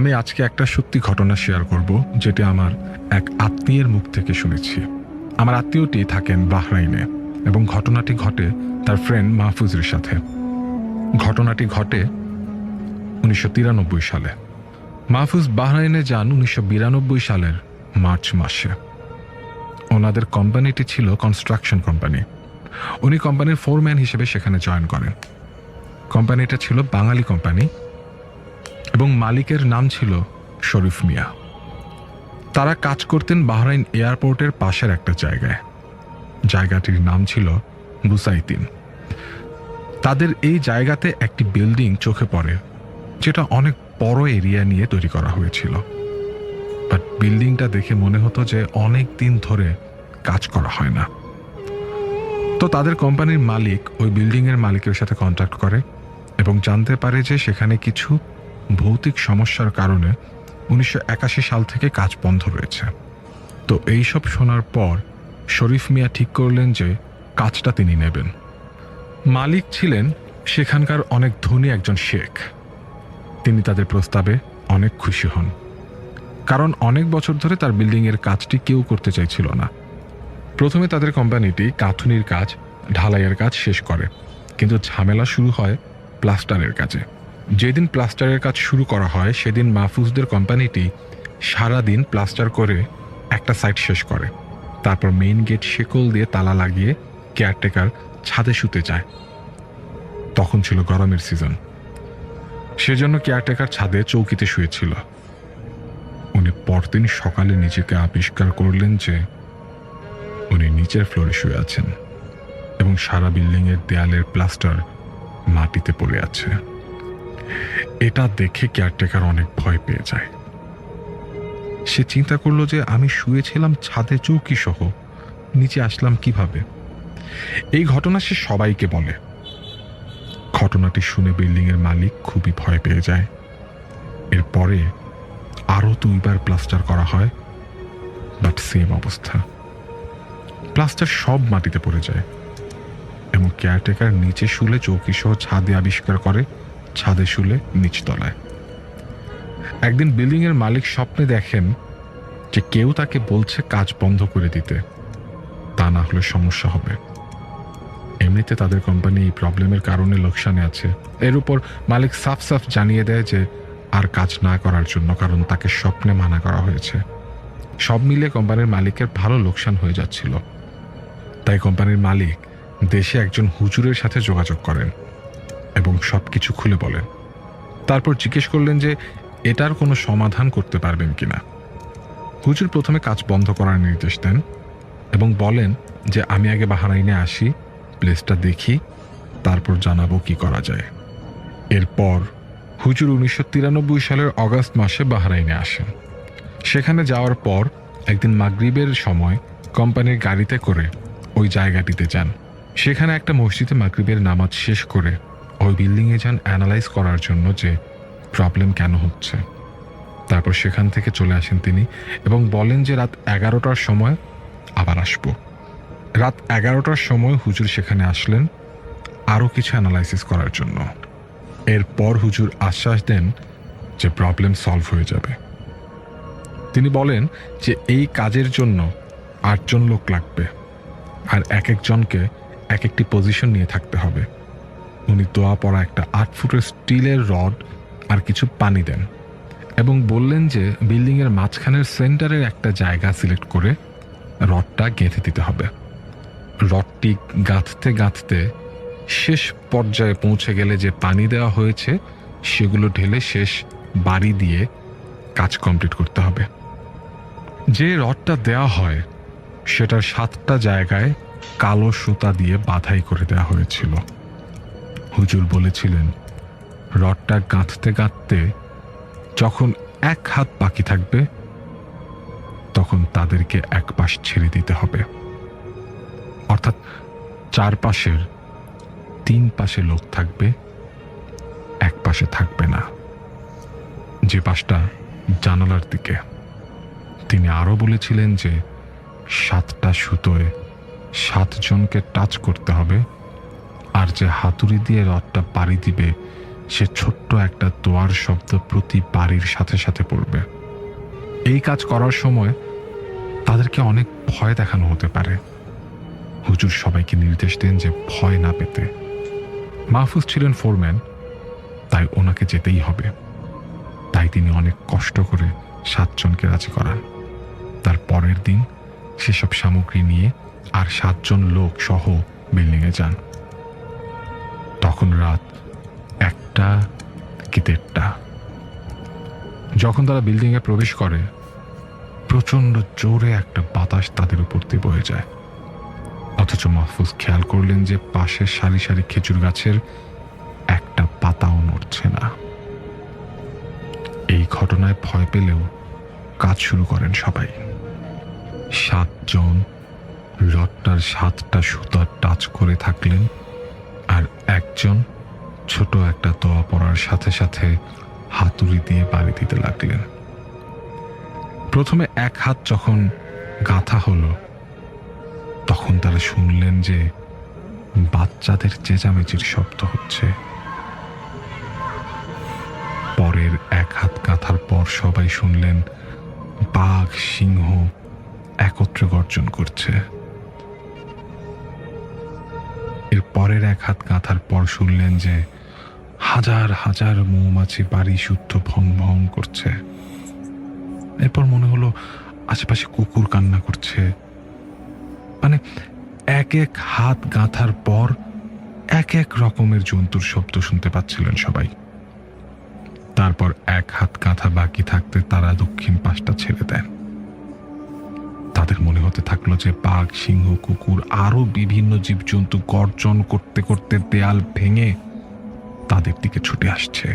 আমি আজকে একটা সত্যি ঘটনা শেয়ার করব, যেটা আমার এক আত্মীয়ের মুখ থেকে শুনেছি। আমার আত্মীয়টি থাকেন বাহরাইনে এবং ঘটনাটি ঘটে তার ফ্রেন্ড মাহফুজের সাথে। ঘটনাটি ঘটে 1993 সালে। মাহফুজ বাহরাইনে যান 1992 সালের মার্চ মাসে। ওনাদের কোম্পানিটি ছিল কনস্ট্রাকশন কোম্পানি। উনি কোম্পানির ফোরম্যান হিসেবে সেখানে জয়েন করেন। কোম্পানিটা ছিল বাঙালি কোম্পানি এবং মালিকের নাম ছিল শরীফ মিয়া। তারা কাজ করতেন বাহরাইন এয়ারপোর্টের পাশের একটা জায়গায়। জায়গাটির নাম ছিল বুসাইতিন। তাদের এই জায়গাতে একটি বিল্ডিং চোখে পড়ে, যেটা অনেক বড় এরিয়া নিয়ে তৈরি করা হয়েছিল। বাট বিল্ডিংটা দেখে মনে হতো যে অনেক দিন ধরে কাজ করা হয় না। তো তাদের কোম্পানির মালিক ওই বিল্ডিংয়ের মালিকের সাথে কন্ট্যাক্ট করে এবং জানতে পারে যে সেখানে কিছু ভৌতিক সমস্যার কারণে 1981 সাল থেকে কাজ বন্ধ রয়েছে। তো এইসব শোনার পর শরীফ মিয়া ঠিক করলেন যে কাজটা তিনি নেবেন। মালিক ছিলেন সেখানকার অনেক ধনী একজন শেখ। তিনি তাদের প্রস্তাবে অনেক খুশি হন, কারণ অনেক বছর ধরে তার বিল্ডিংয়ের কাজটি কেউ করতে চাইছিল না। প্রথমে তাদের কোম্পানিটি কাঁথুনির কাজ, ঢালাইয়ের কাজ শেষ করে, কিন্তু ঝামেলা শুরু হয় প্লাস্টারের কাজে। যেদিন প্লাস্টারের কাজ শুরু করা হয় সেদিন মাহফুজদের কোম্পানিটি সারাদিন প্লাস্টার করে একটা সাইট শেষ করে। তারপর মেইন গেট শেকল দিয়ে তালা লাগিয়ে কেয়ারটেকার ছাদে শুতে যায়। তখন ছিল গরমের সিজন, সেজন্য কেয়ারটেকার ছাদে চৌকিতে শুয়েছিল। উনি পরদিন সকালে নিজেকে আবিষ্কার করলেন যে উনি নিচের ফ্লোরে শুয়ে আছেন এবং সারা বিল্ডিংয়ের দেয়ালের প্লাস্টার মাটিতে পড়ে আছে। এটা দেখে কেয়ারটেকার অনেক ভয় পেয়ে যায়। সে চিন্তা করলো যে আমি শুয়েছিলাম ছাদে চৌকি সহ, নিচে আসলাম কিভাবে। এই ঘটনা সে সবাইকে বলে। ঘটনাটি শুনে বিল্ডিংয়ের মালিক খুবই ভয় পেয়ে যায়। এরপরে আরো 2 বার প্লাস্টার করা হয়, বাট সেম অবস্থা, প্লাস্টার সব মাটিতে পড়ে যায় এবং কেয়ারটেকার নিচে শুলে চৌকি সহ ছাদে আবিষ্কার করে ছাদে শুলে নিচতলায়। একদিন বিল্ডিংয়ের মালিক স্বপ্নে দেখেন যে কেউ তাকে বলছে কাজ বন্ধ করে দিতে, তা না হলে সমস্যা হবে। এমনিতে তাদের কোম্পানি এই প্রবলেমের কারণে লোকসানে আছে। এর উপর মালিক সাফ সাফ জানিয়ে দেয় যে আর কাজ না করার জন্য, কারণ তাকে স্বপ্নে মানা করা হয়েছে। সব মিলিয়ে কোম্পানির মালিকের ভালো লোকসান হয়ে যাচ্ছিল। তাই কোম্পানির মালিক দেশে একজন হুজুরের সাথে যোগাযোগ করেন এবং সবকিছু খুলে বলেন। তারপর জিজ্ঞেস করলেন যে এটার কোনো সমাধান করতে পারবেন কিনা। হুজুর প্রথমে কাজ বন্ধ করার নির্দেশ দেন এবং বলেন যে আমি আগে বাহরাইনে আসি, প্লেসটা দেখি, তারপর জানাবো কি করা যায়। এরপর হুজুর 1993 সালের অগাস্ট মাসে বাহরাইনে আসেন। সেখানে যাওয়ার পর একদিন মাগরিবের সময় কোম্পানির গাড়িতে করে ওই জায়গাটিতে যান। সেখানে একটা মসজিদে মাগরিবের নামাজ শেষ করে ওই বিল্ডিংয়ে যান অ্যানালাইজ করার জন্য যে প্রবলেম কেন হচ্ছে। তারপর সেখান থেকে চলে আসেন তিনি এবং বলেন যে রাত 11টার সময় আবার আসব। রাত 11টার সময় হুজুর সেখানে আসলেন আরও কিছু অ্যানালাইসিস করার জন্য। এরপর হুজুর আশ্বাস দেন যে প্রবলেম সলভ হয়ে যাবে। তিনি বলেন যে এই কাজের জন্য 8 জন লোক লাগবে আর এক একজনকে এক একটি পজিশন নিয়ে থাকতে হবে। উনি দোয়া পড়া একটা 8 ফুটের স্টিলের রড আর কিছু পানি দেন এবং বললেন যে বিল্ডিংয়ের মাঝখানের সেন্টারের একটা জায়গা সিলেক্ট করে রডটা গেঁথে দিতে হবে। রডটি গাঁথতে গাঁথতে শেষ পর্যায়ে পৌঁছে গেলে যে পানি দেওয়া হয়েছে সেগুলো ঢেলে শেষ বাড়ি দিয়ে কাজ কমপ্লিট করতে হবে। যে রডটা দেওয়া হয় সেটার 7টা জায়গায় কালো সুতা দিয়ে বাঁধাই করে দেওয়া হয়েছিল। হুজুর বলেছিলেন রডটা গাঁথতে গাঁথতে যখন 1 হাত বাকি থাকবে তখন তাদেরকে এক পাশ ছেড়ে দিতে হবে, অর্থাৎ 4 পাশের 3 পাশে লোক থাকবে, এক পাশে থাকবে না, যে পাশটা জানালার দিকে। তিনি আরো বলেছিলেন যে 7টা সুতোয় 7 জনকে টাচ করতে হবে আর যে হাতুড়ি দিয়ে রডটা পাড়ি দিবে সে ছোট্ট একটা দোয়ার শব্দ প্রতি বাড়ির সাথে সাথে পড়বে। এই কাজ করার সময় তাদেরকে অনেক ভয় দেখানো হতে পারে। হুজুর সবাইকে নির্দেশ দেন যে ভয় না পেতে। মাহফুজ ছিলেন ফোরম্যান, তাই ওনাকে যেতেই হবে। তাই তিনি অনেক কষ্ট করে 7 জনকে রাজি করান। তার পরের দিন সেসব সামগ্রী নিয়ে আর 7 জন লোক সহ বিল্ডিংয়ে যান। তখন রাত 1টা কি 1:30। যখন তারা বিল্ডিংয়ে প্রবেশ করে, প্রচন্ড জোরে একটা বাতাস তাদের উপর দিয়ে বয়ে যায়। অথচ মাহফুজ খেয়াল করলেন যে পাশের সারি সারি খেজুর গাছের একটা পাতাও নড়ছে না। এই ঘটনায় ভয় পেলেও কাজ শুরু করেন সবাই। 7 জন রডটার 7টা সুতা টাচ করে থাকলেন, আর একজন ছোট একটা তোয়া পড়ার সাথে সাথে হাতুড়ি দিয়ে বাড়ি দিতে লাগলেন। প্রথমে 1 হাত যখন গাঁথা হলো, তখন তারা শুনলেন যে বাচ্চাদের চেঁচামেচির শব্দ হচ্ছে। পরের 1 হাত গাঁথার পর সবাই শুনলেন বাঘ সিংহ একত্রে গর্জন করছে। এর পরের 1 হাত গাঁথার পর শুনলেন যে হাজার হাজার মৌমাছি বাড়ি শুদ্ধ ভং ভং করছে। এরপর মনে হলো আশেপাশে কুকুর কান্না করছে। মানে 1 হাত গাঁথার পর 1 রকমের জন্তুর শব্দ শুনতে পাচ্ছিলেন সবাই। তারপর 1 হাত গাঁথা বাকি থাকতে তারা দক্ষিণ পাশটা ছেড়ে দেন। তাদের মনে হতে থাকলো যে বাঘ সিংহ কুকুর আরো বিভিন্ন জীবজন্তু গর্জন করতে করতে দেয়াল ভেঙে তাদের দিকে ছুটে আসছে,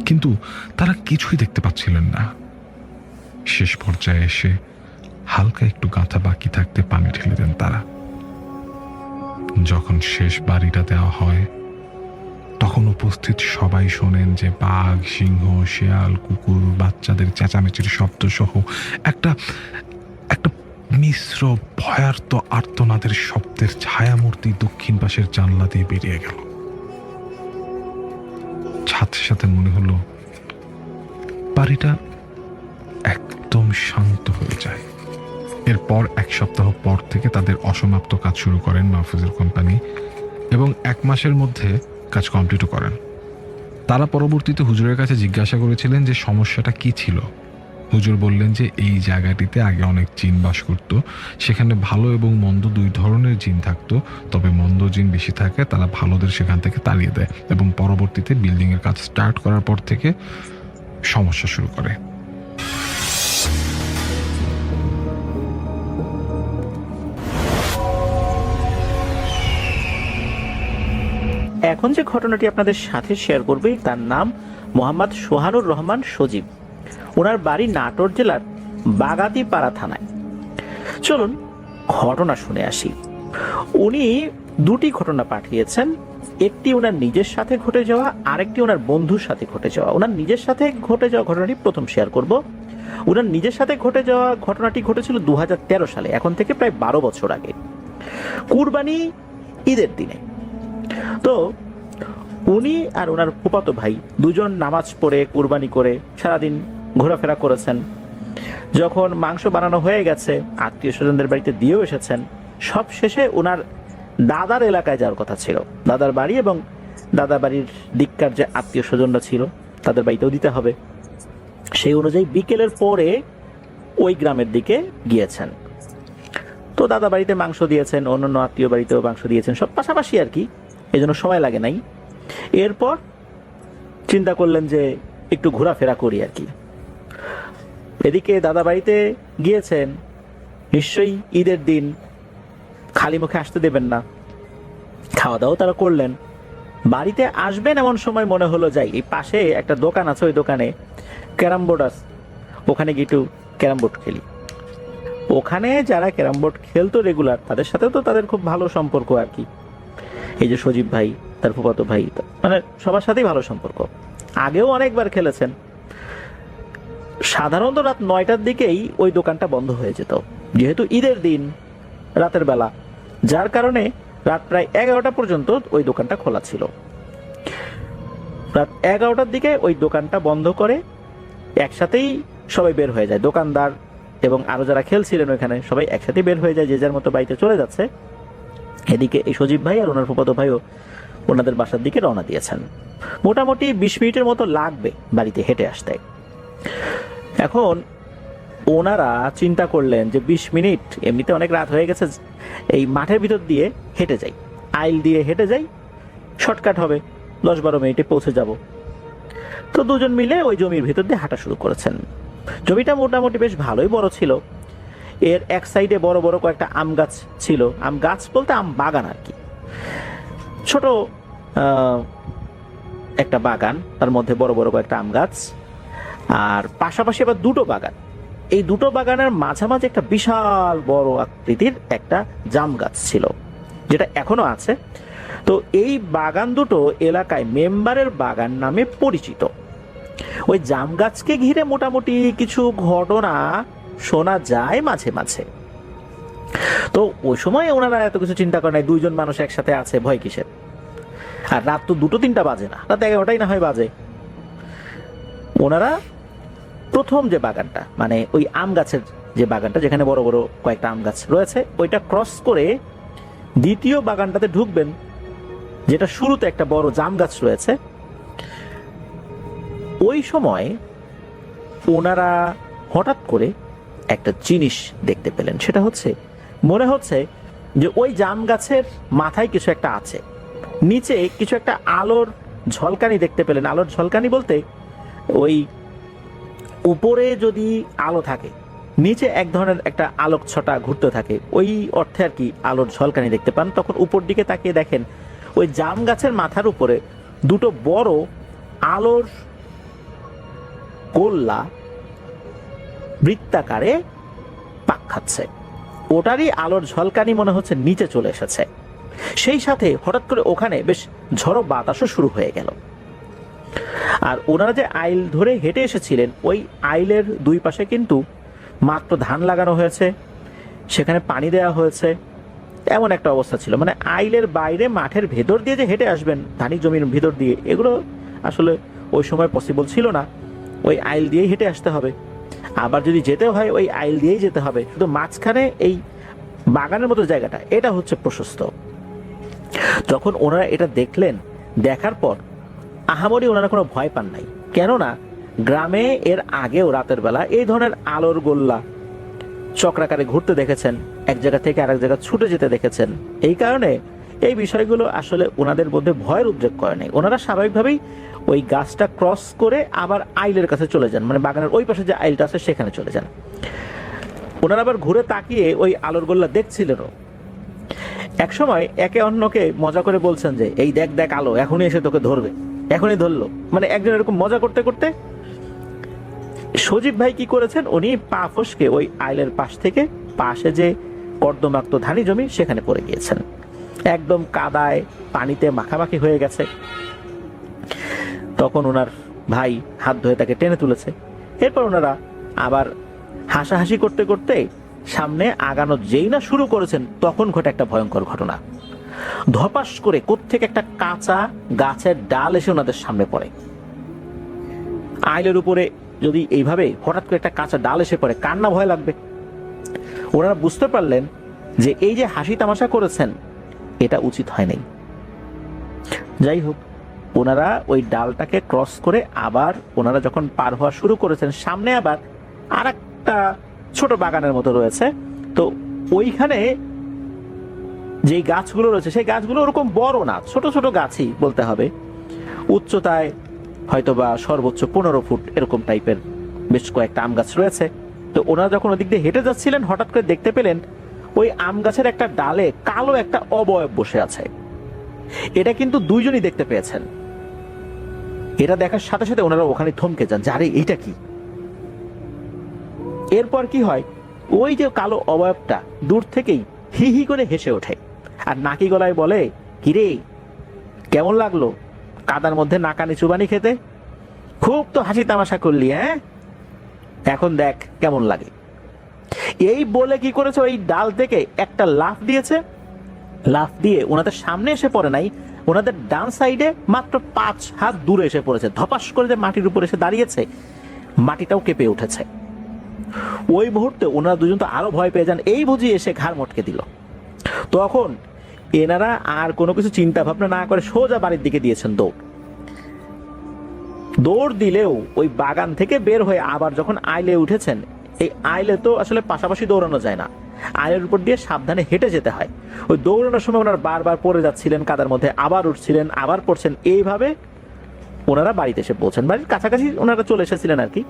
কিন্তু তারা কিছুই দেখতে পাচ্ছিলেন না। শেষ পর্যায়ে এসে হালকা একটু গাঁথা বাকি থাকতে পানি ঢেলে দেন তারা। যখন শেষ বাড়িটা দেওয়া হয়, তখন উপস্থিত সবাই শোনেন যে বাঘ সিংহ শেয়াল কুকুর বাচ্চাদের চেঁচামেচির শব্দ সহ একটা একটা মিশ্র ভয়ার্ত আর্তনাদের শব্দের ছায়ামূর্তি দক্ষিণ পাশের জানলা দিয়ে বেরিয়ে গেল। সাথে সাথে মনে হলো বাড়িটা একদম শান্ত হয়ে যায়। এরপর 1 সপ্তাহ পর থেকে তাদের অসমাপ্ত কাজ শুরু করেন মাহফুজের কোম্পানি, এবং 1 মাসের মধ্যে কাজ কমপ্লিটও করেন। তারা পরবর্তীতে হুজুরের কাছে জিজ্ঞাসা করেছিলেন যে সমস্যাটা কি ছিল। হুজুর বললেন যে এই জায়গাটিতে আগে অনেক জিন বাস করত, সেখানে ভালো এবং মন্দ 2 ধরনের জিন থাকতো। তবে মন্দ জিন বেশি থাকে, তারা ভালোদের সেখান থেকে তাড়িয়ে দেয়, এবং পরবর্তীতে বিল্ডিংয়ের কাজ স্টার্ট করার পর থেকে সমস্যা শুরু করে। এখন যে ঘটনাটি আপনাদের সাথে শেয়ার করবে তার নাম মোহাম্মদ সোহানুর রহমান সজীব। ওনার বাড়ি নাটোর জেলার বাগাতিপাড়া থানায়। চলুন ঘটনা শুনে আসি। উনি 2টি ঘটনা পাঠিয়েছেন, একটি ওনার নিজের সাথে ঘটে যাওয়া, আরেকটি ওনার বন্ধুর সাথে ঘটে যাওয়া। ওনার নিজের সাথে ঘটে যাওয়া ঘটনাটি প্রথম শেয়ার করব। ওনার নিজের সাথে ঘটে যাওয়া ঘটনাটি ঘটেছিল 2013 সালে, এখন থেকে প্রায় 12 বছর আগে, কুরবানি ঈদের দিনে। তো উনি আর ওনার ফুফাতো ভাই 2 জন নামাজ পড়ে কুরবানি করে সারাদিন ঘোরাফেরা করেছেন। যখন মাংস বানানো হয়ে গেছে, আত্মীয় স্বজনদের বাড়িতে দিয়েও এসেছেন। সব শেষে ওনার দাদার এলাকায় যাওয়ার কথা ছিল, দাদার বাড়ি এবং দাদা বাড়ির দিককার যে আত্মীয় স্বজনরা ছিল তাদের বাড়িতেও দিতে হবে। সেই অনুযায়ী বিকেলের পরে ওই গ্রামের দিকে গিয়েছেন। তো দাদা বাড়িতে মাংস দিয়েছেন, অন্যান্য আত্মীয় বাড়িতেও মাংস দিয়েছেন, সব পাশাপাশি আর কি, এই জন্য সময় লাগে নাই। এরপর চিন্তা করলেন যে একটু ঘোরাফেরা করি আর কি। এদিকে দাদা বাড়িতে গিয়েছেন, নিশ্চয়ই ঈদের দিন খালি মুখে আসতে দেবেন না, খাওয়া দাওয়া তারা করলেন। বাড়িতে আসবেন এমন সময় মনে হলো যাই, এই পাশে একটা দোকান আছে, ওই দোকানে ক্যারাম বোর্ড আছে, ওখানে গিয়ে একটু ক্যারাম বোর্ড খেলি। ওখানে যারা ক্যারাম বোর্ড খেলতো রেগুলার, তাদের সাথেও তো তাদের খুব ভালো সম্পর্ক আর কি। এই যে সজীব ভাই, তার ফুফাতো ভাই, মানে সবার সাথেই ভালো সম্পর্ক, আগেও অনেকবার খেলেছেন। সাধারণত রাত 9টার দিকেই ওই দোকানটা বন্ধ হয়ে যেত, যেহেতু ঈদের দিন রাতের বেলা, যার কারণে রাত প্রায় 11টা পর্যন্ত ওই দোকানটা খোলা ছিল। রাত 11টার দিকে ওই দোকানটা বন্ধ করে একসাথেই সবাই বের হয়ে যায়। দোকানদার এবং আরো যারা খেলছিলেন ওইখানে সবাই একসাথে বের হয়ে যায়, যে যার মতো বাড়িতে চলে যাচ্ছে। এদিকে এই সজীব ভাই আর ওনার ফুফাতো ভাইও ওনাদের বাসার দিকে রওনা দিয়েছেন। মোটামুটি 20 মিনিটের মতো লাগবে বাড়িতে হেঁটে আসতে। এখন ওনারা চিন্তা করলেন যে 20 মিনিট এমনিতে অনেক রাত হয়ে গেছে, এই মাঠের ভিতর দিয়ে হেঁটে যাই, আইল দিয়ে হেঁটে যাই, শর্টকাট হবে, 10-12 মিনিটে পৌঁছে যাব। তো দুজন মিলে ওই জমির ভিতর দিয়ে হাঁটা শুরু করেছেন। জমিটা মোটামুটি বেশ ভালোই বড় ছিল। এর এক সাইডে বড় বড় কয়েকটা আম গাছ ছিল, আম গাছ বলতে আম বাগান আর কি, ছোট একটা বাগান, তার মধ্যে বড় বড় কয়েকটা আম গাছ, আর পাশাপাশি আবার দুটো বাগান। এই দুটো বাগানের মাঝামাঝি একটা বিশাল বড় আকৃতির একটা জাম গাছ ছিল, যেটা এখনো আছে। তো এই বাগান দুটো এলাকায় মেম্বারের বাগান নামে পরিচিত। ওই জাম গাছকে ঘিরে মোটামুটি কিছু ঘটনা শোনা যায় মাঝে মাঝে। তো ওই সময় ওনারা এত কিছু চিন্তা করে নাই, দুইজন মানুষ একসাথে আছে, ভয় কিসের। আর রাত তো 2-3টা বাজে না, রাত 11টাই না হয় বাজে। ওনারা প্রথম যে বাগানটা, মানে ওই আম গাছের যে বাগানটা যেখানে বড় বড় কয়েকটা আম গাছ রয়েছে, ওইটা ক্রস করে দ্বিতীয় বাগানটাতে ঢুকবেন, যেটা শুরুতে একটা বড় জাম গাছ রয়েছে। ওই সময় ওনারা হঠাৎ করে একটা জিনিস দেখতে পেলেন। সেটা হচ্ছে, মনে হচ্ছে যে ওই জাম গাছের মাথায় কিছু একটা আছে, নিচে কিছু একটা আলোর ঝলকানি দেখতে পেলেন। আলোর ঝলকানি বলতে ওই উপরে যদি আলো থাকে, নিচে এক ধরনের একটা আলোক ছটা ঘুরতে থাকে, ওই অর্থে আর কি আলোর ঝলকানি দেখতে পান। তখন উপর দিকে তাকিয়ে দেখেন ওই জাম গাছের মাথার উপরে দুটো বড় আলোর গোল্লা বৃত্তাকারে পাক খাচ্ছে। ওটারই আলোর ঝলকানি মনে হচ্ছে নিচে চলে এসেছে। সেই সাথে হঠাৎ করে ওখানে বেশ ঝড়ো বাতাসও শুরু হয়ে গেল। আর ওনারা যে আইল ধরে হেঁটে এসেছিলেন, ওই আইলের দুই পাশে কিন্তু মাত্র ধান লাগানো হয়েছে, সেখানে পানি দেওয়া হয়েছে, এমন একটা অবস্থা ছিল। মানে আইলের বাইরে মাঠের ভেতর দিয়ে যে হেঁটে আসবেন ধানি জমির ভিতর দিয়ে, এগুলো আসলে ওই সময় পসিবল ছিল না। ওই আইল দিয়েই হেঁটে আসতে হবে, আবার যদি যেতে হয় ওই আইল দিয়েই যেতে হবে। শুধু মাঝখানে এই বাগানের মতো জায়গাটা, এটা হচ্ছে প্রশস্ত। যখন ওনারা এটা দেখলেন, দেখার পর আহামরি ওনারা কোনো ভয় পান নাই। কেননা গ্রামে এর আগেও রাতের বেলা এই ধরনের আলোর গোল্লা চক্রাকারে ঘুরতে দেখেছেন, এক জায়গা থেকে আরেক জায়গা ছুটে যেতে দেখেছেন। এই কারণে এই বিষয়গুলো আসলে ওনাদের মধ্যে ভয়ের উদ্রেক করে নাই। ওনারা স্বাভাবিকভাবেই ওই গাছটা ক্রস করে আবার আইলের কাছে চলে যান, মানে বাগানের ওই পাশে যে আইলটা আছে সেখানে চলে যান। ওনারা আবার ঘুরে তাকিয়ে ওই আলোর গোল্লা দেখছিলেনও। একসময় একে অন্যকে মজা করে বলছেন যে, এই দেখ দেখ আলো, এখনই এসে তোকে ধরবে, এখনই ধরলো। মানে একজন এরকম মজা করতে করতে সজীব ভাই কি করেছেন, উনি পা ফসকে ওই আইলের পাশ থেকে পাশে যে কর্দমাক্ত ধানি জমি সেখানে পড়ে গিয়েছেন। একদম কাদায় পানিতে মাখামাখি হয়ে গেছে। তখন ওনার ভাই হাত ধরে তাকে টেনে তুলেছে। এরপর ওনারা আবার হাসাহাসি করতে করতে সামনে আগানো যেই না শুরু করেছেন, তখন ঘটে একটা ভয়ঙ্কর ঘটনা। ধপাস করে কোত্থেকে একটা কাঁচা গাছের ডাল এসে ওনাদের সামনে পড়ে। আইলের উপরে যদি এইভাবে হঠাৎ করে একটা কাঁচা ডাল এসে পড়ে, কার না ভয় লাগবে। ওনারা বুঝতে পারলেন যে এই যে হাসি তামাশা করেছেন, এটা উচিত হয় নাই। যাই হোক, ওনারা ওই ডালটাকে ক্রস করে আবার ওনারা যখন পার হওয়া শুরু করেছেন, সামনে আবার আর একটা ছোট বাগানের মতো রয়েছে। তো ওইখানে যেই গাছগুলো রয়েছে সেই গাছগুলো ওরকম বড় না, ছোট ছোট গাছই বলতে হবে। উচ্চতায় হয়তোবা সর্বোচ্চ 15 ফুট এরকম টাইপের বেশ কয়েকটা আম গাছ রয়েছে। তো ওনারা যখন ওদিক দিয়ে হেঁটে যাচ্ছিলেন, হঠাৎ করে দেখতে পেলেন ওই আম গাছের একটা ডালে কালো একটা অবয়ব বসে আছে। এটা কিন্তু দুইজনই দেখতে পেয়েছেন। এটা দেখার সাথে সাথে ওনারা ওখানে থমকে যান, আরে এইটা কি। এরপর কি হয়, ওই যে কালো অবয়বটা দূর থেকেই হি হি করে হেসে ওঠে আর নাকি গলায় বলে, কিরে কেমন লাগলো কাদার মধ্যে নাকানি চুবানি খেতে? খুব তো হাসি তামাশা করলি, হ্যাঁ? এখন দেখ কেমন লাগে। এই বলে কি করেছে, ওই ডাল থেকে একটা লাফ দিয়েছে। লাফ দিয়ে ওনাদের সামনে এসে পড়ে নাই, ওনাদের ডান সাইডে মাত্র 5 হাত দূরে এসে পড়েছে, ধপাস করে যে মাটির উপর এসে দাঁড়িয়েছে, মাটিটাও কেঁপে উঠেছে। ওই মুহূর্তে ওনারা দুজন তো আরো ভয় পেয়ে যান, এই বুঝি এসে ঘাড় মটকে দিল। তখন এনারা আর কোনো কিছু চিন্তা ভাবনা না করে সোজা বাড়ির দিকে দিয়েছেন দৌড় দিলেও ওই বাগান থেকে বের হয়ে আবার যখন আইলে উঠেছেন, এই আইলে তো আসলে পাশাপাশি দৌড়ানো যায় না, আইলের উপর দিয়ে সাবধানে হেঁটে যেতে হয়। ওই দৌড়ানোর সময় ওনারা বারবার পড়ে যাচ্ছিলেন কাদার মধ্যে, আবার উঠছিলেন আবার পড়ছেন, এইভাবে ওনারা বাড়িতে এসে পৌঁছেন। বাড়ির কাছাকাছি ওনারা চলে এসেছিলেন আর কি।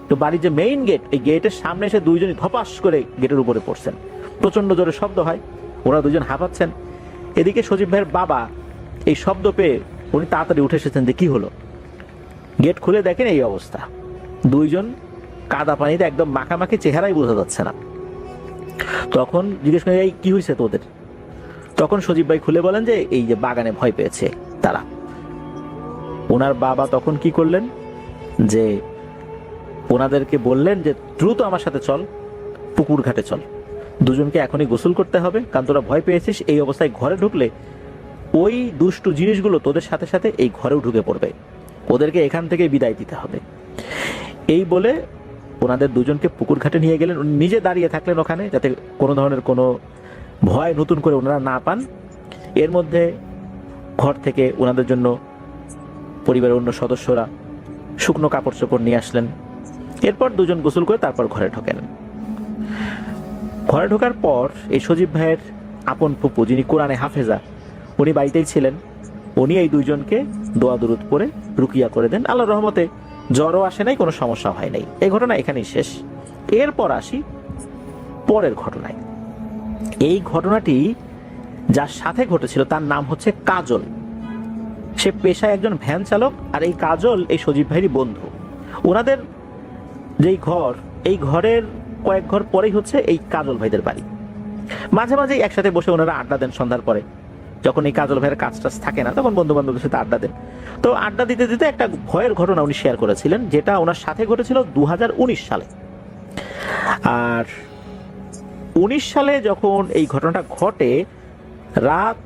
তো বাড়ির যে মেইন গেট, এই গেটের সামনে এসে দুইজনই ধপাস করে গেটের উপরে পড়ছেন, প্রচন্ড জোরে শব্দ হয়, ওরা দুজন হাঁপাচ্ছেন। এদিকে সজীব ভাইয়ের বাবা এই শব্দ পেয়ে উনি তাড়াতাড়ি উঠে এসেছেন যে কি হলো। গেট খুলে দেখেন এই অবস্থা, দুইজন কাদা পানিতে একদম মাখামাখি, চেহারাই বোঝা যাচ্ছে না। তখন জিজ্ঞেস করে এই কি হয়েছে তোদের? তখন সজীব ভাই খুলে বলেন যে এই যে বাগানে ভয় পেয়েছে তারা। ওনার বাবা তখন কি করলেন যে ওনাদেরকে বললেন যে দ্রুত আমার সাথে চল, পুকুর ঘাটে চল, দুজনকে এখনই গোসল করতে হবে, কারণ তোরা ভয় পেয়েছিস, এই অবস্থায় ঘরে ঢুকলে ওই দুষ্টু জিনিসগুলো তোদের সাথে সাথে এই ঘরেও ঢুকে পড়বে, ওদেরকে এখান থেকে বিদায় দিতে হবে। এই বলে ওনাদের দুজনকে পুকুর ঘাটে নিয়ে গেলেন। উনি নিজে দাঁড়িয়ে থাকলেন ওখানে, যাতে কোনো ধরনের কোনো ভয় নতুন করে ওনারা না পান। এর মধ্যে ঘর থেকে ওনাদের জন্য পরিবারের অন্য সদস্যরা শুকনো কাপড় চোপড় নিয়ে আসলেন। এরপর দুজন গোসল করে তারপর ঘরে ঢোকেন। ঘরে ঢোকার পর এই সজীব ভাইয়ের আপন ফুপু, যিনি কোরআনে হাফেজা, উনি বাড়িতেই ছিলেন। উনি এই দুইজনকে দোয়া দুরুদ পড়ে রুকিয়া করে দেন। আল্লাহর রহমতে জ্বরও আসে নাই, কোনো সমস্যা হয় নাই। এই ঘটনা এখানেই শেষ। এরপর আসি পরের ঘটনায়। এই ঘটনাটি যার সাথে ঘটেছিল তার নাম হচ্ছে কাজল। সে পেশায় একজন ভ্যান চালক, আর এই কাজল এই সজীব ভাইয়েরই বন্ধু। ওনাদের যেই ঘর, এই ঘরের কয়েক ঘর পরেই হচ্ছে এই কাজল ভাইদের বাড়ি। মাঝে মাঝে একসাথে বসে ওনারা আড্ডা দেন সন্ধ্যার পরে, যখন এই কাজল ভাইয়ের কাজ টাজ থাকে না তখন বন্ধু বান্ধবদের সাথে আড্ডা দেন। তো আড্ডা দিতে দিতে একটা ভয়ের ঘটনা উনি শেয়ার করেছিলেন, যেটা ওনার সাথে ঘটেছিল 2019 সালে। আর 19 সালে যখন এই ঘটনাটা ঘটে, রাত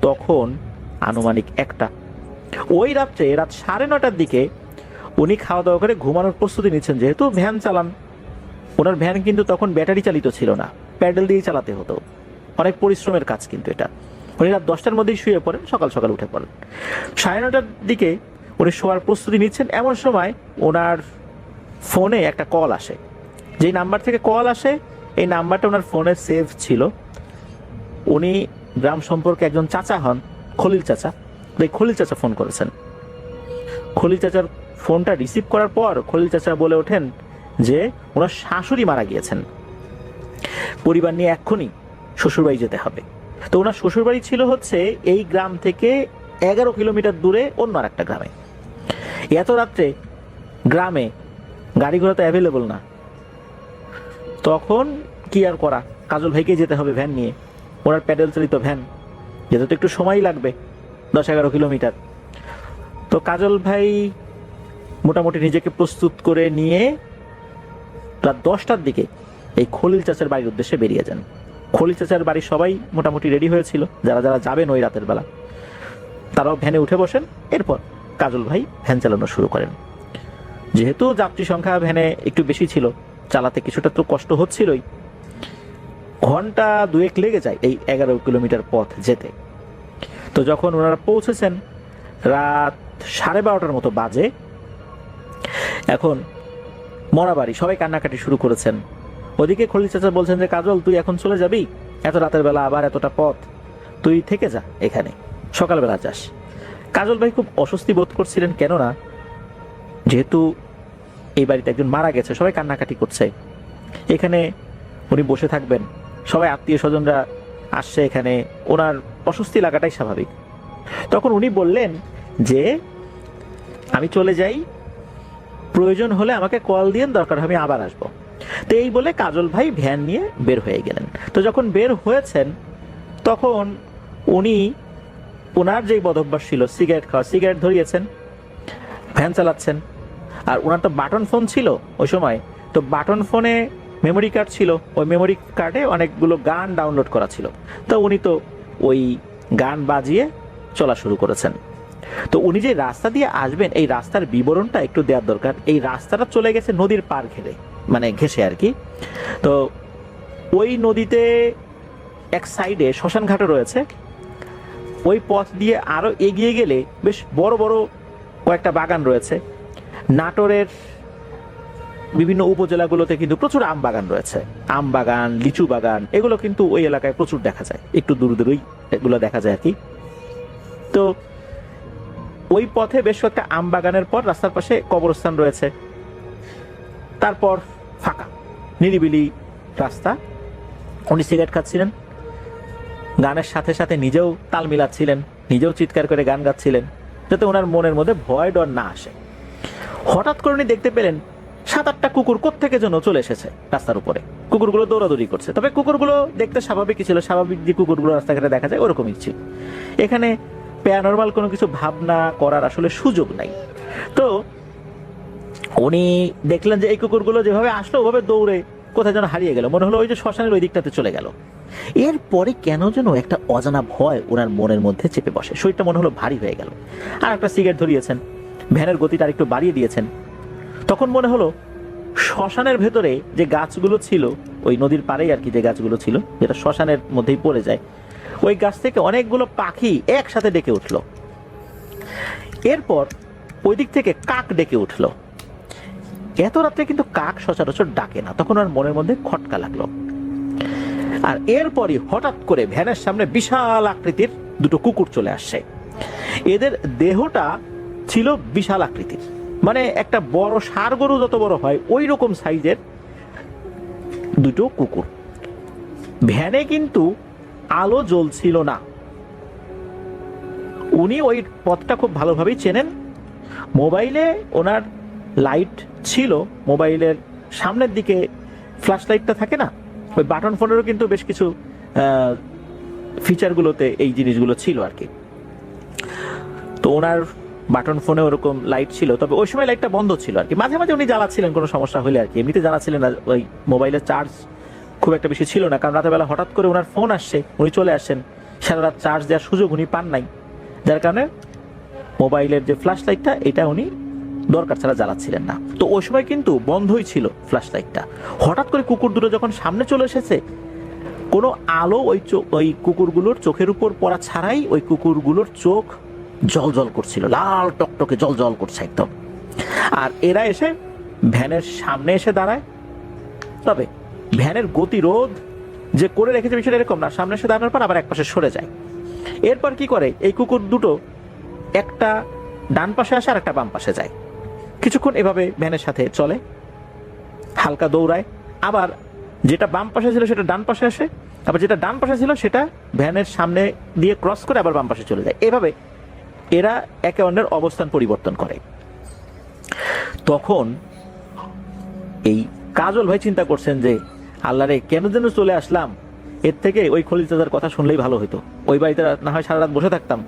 তখন আনুমানিক 1টা। ওই রাত্রে রাত 9:30টার দিকে উনি খাওয়া দাওয়া করে ঘুমানোর প্রস্তুতি নিচ্ছেন। যেহেতু ভ্যান চালান, ওনার ভ্যান কিন্তু তখন ব্যাটারি চালিত ছিল না, প্যাডেল দিয়ে চালাতে হতো, অনেক পরিশ্রমের কাজ কিন্তু এটা। উনি রাত 10টার মধ্যেই শুয়ে পড়েন, সকাল সকাল উঠে পড়েন। 9:30টার দিকে উনি শোয়ার প্রস্তুতি নিচ্ছেন, এমন সময় ওনার ফোনে একটা কল আসে। যেই নাম্বার থেকে কল আসে, এই নাম্বারটা ওনার ফোনে সেভ ছিল। উনি গ্রাম সম্পর্কে একজন চাচা হন, খলিল চাচা। এই খলিল চাচা ফোন করেছেন। খলিল চাচার ফোনটা রিসিভ করার পর খলিল চাচা বলে ওঠেন যে ওনার শাশুড়ি মারা গিয়েছেন, পরিবার নিয়ে এক্ষুনি শ্বশুরবাড়ি যেতে হবে। তো ওনার শ্বশুরবাড়ি ছিল হচ্ছে এই গ্রাম থেকে 11 কিলোমিটার দূরে অন্য আর একটা গ্রামে। এত রাত্রে গ্রামে গাড়ি ঘোড়া তো অ্যাভেলেবল না, তখন কি আর করা, কাজল ভাইকে যেতে হবে ভ্যান নিয়ে। ওনার প্যাডেল চালিত ভ্যান, যেতে তো একটু সময় লাগবে, 10-11 কিলোমিটার। তো কাজল ভাই মোটামুটি নিজেকে প্রস্তুত করে নিয়ে রাত 10টার দিকে এই খলিল চাচার বাড়ির উদ্দেশ্যে বেরিয়ে যান। খলিল চাচার বাড়ির সবাই মোটামুটি রেডি হয়েছিল, যারা যারা যাবেন ওই রাতের বেলা, তারাও ভ্যানে উঠে বসেন। এরপর কাজল ভাই ভ্যান চালানো শুরু করেন। যেহেতু যাত্রী সংখ্যা ভ্যানে একটু বেশি ছিল, চালাতে কিছুটা তো কষ্ট হচ্ছিলই। ঘন্টা 2 লেগে যায় এই 11 কিলোমিটার পথ যেতে। তো যখন ওনারা পৌঁছেছেন রাত 12:30টার মতো বাজে, এখন মরাবাড়ি, সবাই কান্নাকাটি শুরু করেছেন। ওদিকে খলিল চাচা বলছেন যে কাজল তুই এখন চলে যাবি, এত রাতের বেলা আবার এতটা পথ, তুই থেকে যা এখানে, সকালবেলা যাস। কাজল ভাই খুব অস্বস্তি বোধ করছিলেন, কেননা যেহেতু এই বাড়িতে একজন মারা গেছে, সবাই কান্নাকাটি করছে, এখানে উনি বসে থাকবেন, সবাই আত্মীয় স্বজনরা আসছে এখানে, ওনার অস্বস্তি লাগাটাই স্বাভাবিক। তখন উনি বললেন যে আমি চলে যাই, প্রয়োজন হলে আমাকে কল দিয়ে, দরকার আমি আবার আসবো। তো এই বলে কাজল ভাই ভ্যান নিয়ে বের হয়ে গেলেন। তো যখন বের হয়েছেন তখন উনি ওনার যেই বদভ্যাস ছিল সিগারেট খাওয়া, সিগারেট ধরিয়েছেন, ভ্যান চালাচ্ছেন। আর ওনার তো বাটন ফোন ছিল ওই সময়, তো বাটন ফোনে মেমোরি কার্ড ছিল, ওই মেমোরি কার্ডে অনেকগুলো গান ডাউনলোড করা ছিল। তো উনি তো ওই গান বাজিয়ে চলা শুরু করেছেন। তো উনি যে রাস্তা দিয়ে আসবেন এই রাস্তার বিবরণটা একটু দেওয়ার দরকার। এই রাস্তাটা চলে গেছে নদীর পার ঘেরে, মানে ঘেঁষে আর কি। তো ওই নদীতে এক সাইডে শ্মশান ঘাটও রয়েছে। ওই পথ দিয়ে আরো এগিয়ে গেলে বেশ বড় বড় কয়েকটা বাগান রয়েছে। নাটোরের বিভিন্ন উপজেলাগুলোতে কিন্তু প্রচুর আম বাগান রয়েছে, আম বাগান, লিচু বাগান, এগুলো কিন্তু ওই এলাকায় প্রচুর দেখা যায়, একটু দূর দূরই এগুলো দেখা যায় আর কি। তো ওই পথে বেশ কয়েকটা আম বাগানের পর রাস্তার পাশে কবরস্থান রয়েছে, তারপর ফাঁকা নিরিবিলি রাস্তা। উনি সিগারেট খাচ্ছিলেন, গানের সাথে সাথে নিজেও তাল মিলাচ্ছিলেন, নিজেও চিৎকার করে গান গাচ্ছিলেন, যাতে ওনার মনের মধ্যে ভয় ডর না আসে। হঠাৎ করে উনি দেখতে পেলেন 7-8টা কুকুর কোত্থেকে যেন চলে এসেছে রাস্তার উপরে। কুকুরগুলো দৌড়াদৌড়ি করছে, তবে কুকুরগুলো দেখতে স্বাভাবিকই ছিল, স্বাভাবিক যে কুকুরগুলো রাস্তাঘাটে দেখা যায় ওরকমই ছিল। এখানে প্যারানরমাল কোনো কিছু ভাবনা করার আসলে সুযোগ নাই। তো উনি দেখলেন যে এই কুকুরগুলো যেভাবে আসলো ওভাবে দৌড়ে কোথায় যেন হারিয়ে গেল, মনে হলো ওই যে শ্মশানের ওই দিকটাতে চলে গেল। এরপরে কেন যেন একটা অজানা ভয় ওনার মনের মধ্যে চেপে বসে, শরীরটা মনে হলো ভারী হয়ে গেল। আর একটা সিগারেট ধরিয়েছেন, ভ্যানের গতিটা আর একটু বাড়িয়ে দিয়েছেন। তখন মনে হলো শ্মশানের ভেতরে যে গাছগুলো ছিল, ওই নদীর পাড়েই আর কি যে গাছগুলো ছিল, যেটা শ্মশানের মধ্যেই পড়ে যায়, ওই গাছ থেকে অনেকগুলো পাখি একসাথে ডেকে উঠলো। এরপর ওই দিক থেকে কাক ডেকে উঠলো। এত রাত্রে কিন্তু কাক সচরাচর ডাকে না, তখন আর মনের মধ্যে খটকা লাগলো। আর এরপরই হঠাৎ করে ভ্যানের সামনে বিশাল আকৃতির দুটো কুকুর চলে আসছে। এদের দেহটা ছিল বিশাল আকৃতির, মানে একটা বড় ষাঁড় গরু যত বড় হয় ওই রকম সাইজের দুটো কুকুর। ভ্যানে কিন্তু আলো জ্বলছিল না। উনি ওই পথটা খুব ভালোভাবেই চেনেন। মোবাইলে ওনার লাইট ছিল, মোবাইলের সামনের দিকে ফ্ল্যাশ লাইটটা থাকে না, ওই বাটন ফোনেরও কিন্তু বেশ কিছু ফিচারগুলোতে এই জিনিসগুলো ছিল আর কি। তো ওনার বাটন ফোনে ওরকম লাইট ছিল, তবে ওই সময় লাইটটা বন্ধ ছিল আর কি। মাঝে মাঝে উনি জ্বালাচ্ছিলেন কোনো সমস্যা হলে আর কি, এমনিতে জ্বালাচ্ছিলেন না। ওই মোবাইলের চার্জ খুব একটা বেশি ছিল না, কারণ রাতের বেলা হঠাৎ করে ওনার ফোন আসছে, উনি চলে আসছেন, সারা রাত চার্জ দেওয়ার সুযোগ উনি পান নাই, যার কারণে মোবাইলের যে ফ্ল্যাশ লাইটটা এটা উনি দরকার ছাড়া জ্বালাচ্ছিলেন না। তো ওই সময় কিন্তু বন্ধই ছিল ফ্ল্যাশ লাইটটা। হঠাৎ করে কুকুর দুটো যখন সামনে চলে এসেছে, কোনো আলো ওই কুকুরগুলোর চোখের উপর পড়া ছাড়াই ওই কুকুরগুলোর চোখ জল জল করছিল, লাল টকটকে জল জল করছে একদম। আর এরা এসে ভ্যানের সামনে এসে দাঁড়ায়, তবে ভ্যানের গতিরোধ যে করে রেখেছে বিষয়টা এরকম না, সামনে এসে দাঁড়ানোর পর আবার একপাশে সরে যায়। এরপর কি করে, এই কুকুর দুটো একটা ডান পাশে আসে আর একটা বাম পাশে যায়, কিছুক্ষণ এভাবে ভ্যানের সাথে চলে, হালকা দৌড়ায়, আবার যেটা বাম পাশে ছিল সেটা ডান পাশে আসে, আবার যেটা ডান পাশে ছিল সেটা ভ্যানের সামনে দিয়ে ক্রস করে আবার বাম পাশে চলে যায়। এভাবে এরা একে অন্যের অবস্থান পরিবর্তন করে। তখন এই কাজল ভাই চিন্তা করছেন যে আল্লাহরে কেন যেন চলে আসলাম, এর থেকে ওই খলিল চাচার কথা শুনলেই ভালো হতো, ওই বাড়িতে না হয় সারা রাত বসে থাকতাম।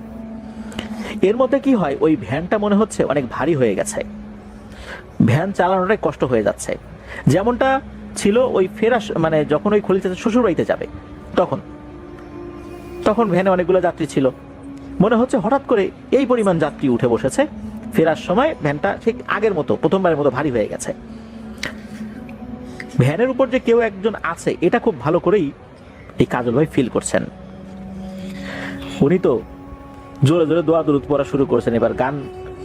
এর মধ্যে কি হয়, ওই ভ্যানটা মনে হচ্ছে অনেক ভারী হয়ে গেছে, ভ্যান চালানোটাই কষ্ট হয়ে যাচ্ছে। যেমনটা ছিল ওই ফেরাস, মানে যখন ওই খলিল চাচা শ্বশুর বাড়িতে যাবে তখন ভ্যানে অনেকগুলো যাত্রী ছিল, মনে হচ্ছে হঠাৎ করে এই পরিমাণ যাত্রী উঠে বসেছে, ফেরার সময় ভ্যানটা ঠিক আগের মতো প্রথমবারের মতো ভারী হয়ে গেছে। ভ্যানের উপর যে কেউ একজন আছে এটা খুব ভালো করেই এই কাজল ভাই ফিল করছেন। উনি তো জোরে জোরে দোয়া দুরুদ পড়া শুরু করছেন, এবার গান